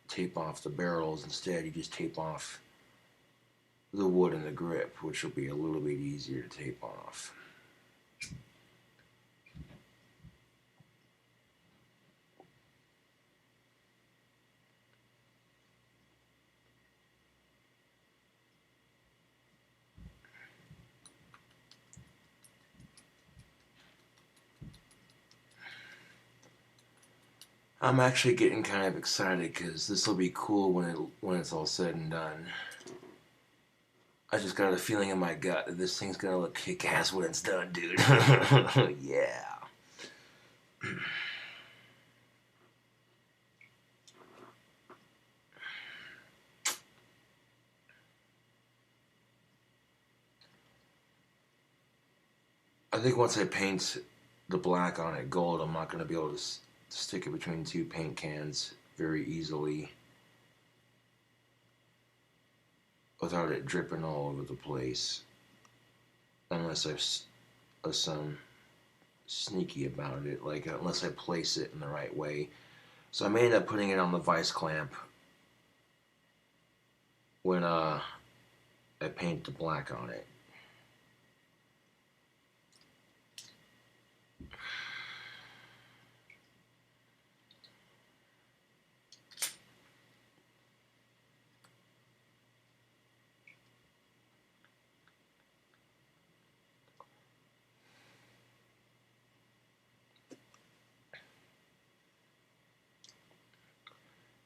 tape off the barrels. Instead, you just tape off the wood and the grip, which will be a little bit easier to tape off. I'm actually getting kind of excited because this will be cool when it's all said and done. I just got a feeling in my gut that this thing's gonna look kick-ass when it's done, dude. Yeah. I think once I paint the black on it gold, I'm not gonna be able to stick it between two paint cans very easily without it dripping all over the place, unless I'm some sneaky about it, like unless I place it in the right way. So I may end up putting it on the vice clamp when I paint the black on it.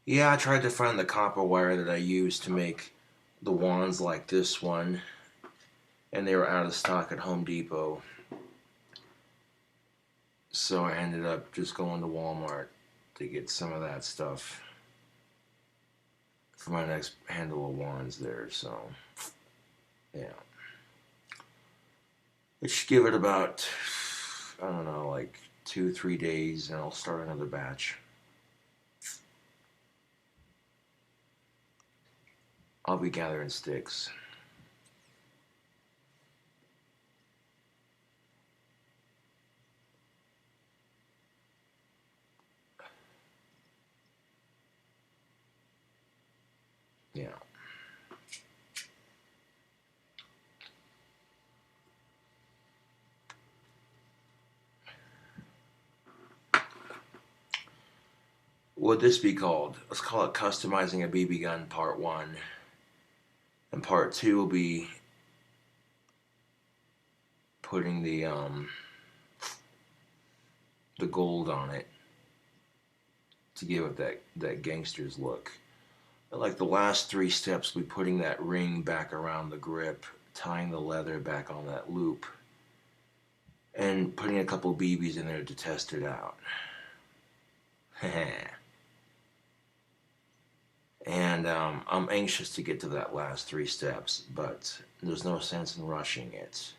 Yeah, I tried to find the copper wire that I used to make the wands like this one, and they were out of stock at Home Depot. So I ended up just going to Walmart to get some of that stuff for my next handle of wands there. So, yeah. It should give it about, I don't know, like 2-3 days, and I'll start another batch. I'll be gathering sticks. Yeah. What would this be called? Let's call it Customizing a BB Gun Part 1. And Part 2 will be putting the gold on it to give it that gangster's look. But like the last 3 steps will be putting that ring back around the grip, tying the leather back on that loop, and putting a couple BBs in there to test it out. And I'm anxious to get to that last 3 steps, but there's no sense in rushing it.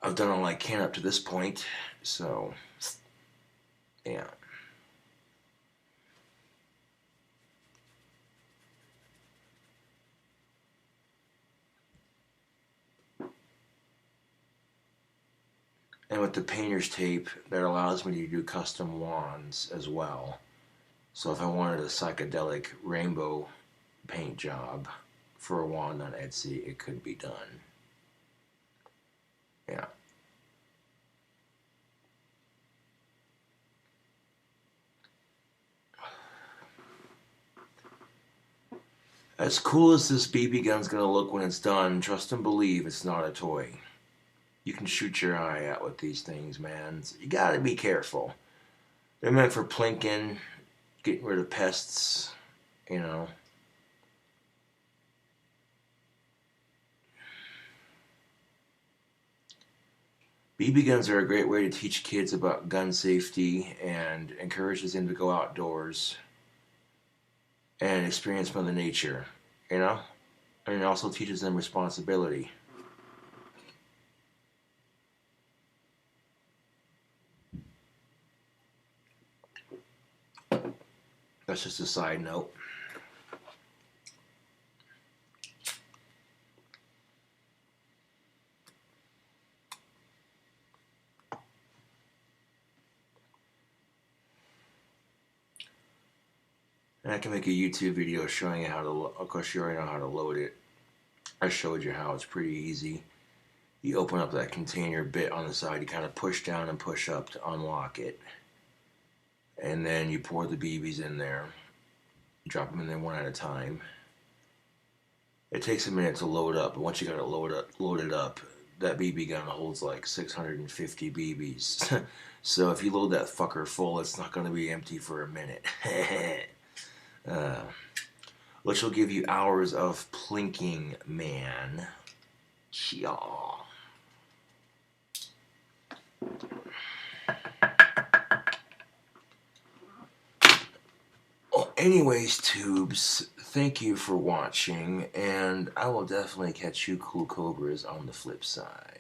I've done all I can up to this point, so yeah. And with the painter's tape, that allows me to do custom wands as well. So if I wanted a psychedelic rainbow paint job for a wand on Etsy, it could be done. Yeah. As cool as this BB gun's gonna look when it's done, trust and believe it's not a toy. You can shoot your eye out with these things, man. So you gotta be careful. They're meant for plinking, getting rid of pests, you know. BB guns are a great way to teach kids about gun safety and encourages them to go outdoors and experience Mother Nature, you know? And it also teaches them responsibility. That's just a side note. And I can make a YouTube video showing you how to, of course you already know how to load it. I showed you how it's pretty easy. You open up that container bit on the side, you kind of push down and push up to unlock it. And then you pour the BBs in there. Drop them in there one at a time. It takes a minute to load up, but once you got it loaded up, that BB gun holds like 650 BBs. So if you load that fucker full, it's not going to be empty for a minute. Which will give you hours of plinking, man. Yeah. Well, anyways, tubes, thank you for watching, and I will definitely catch you cool cobras on the flip side.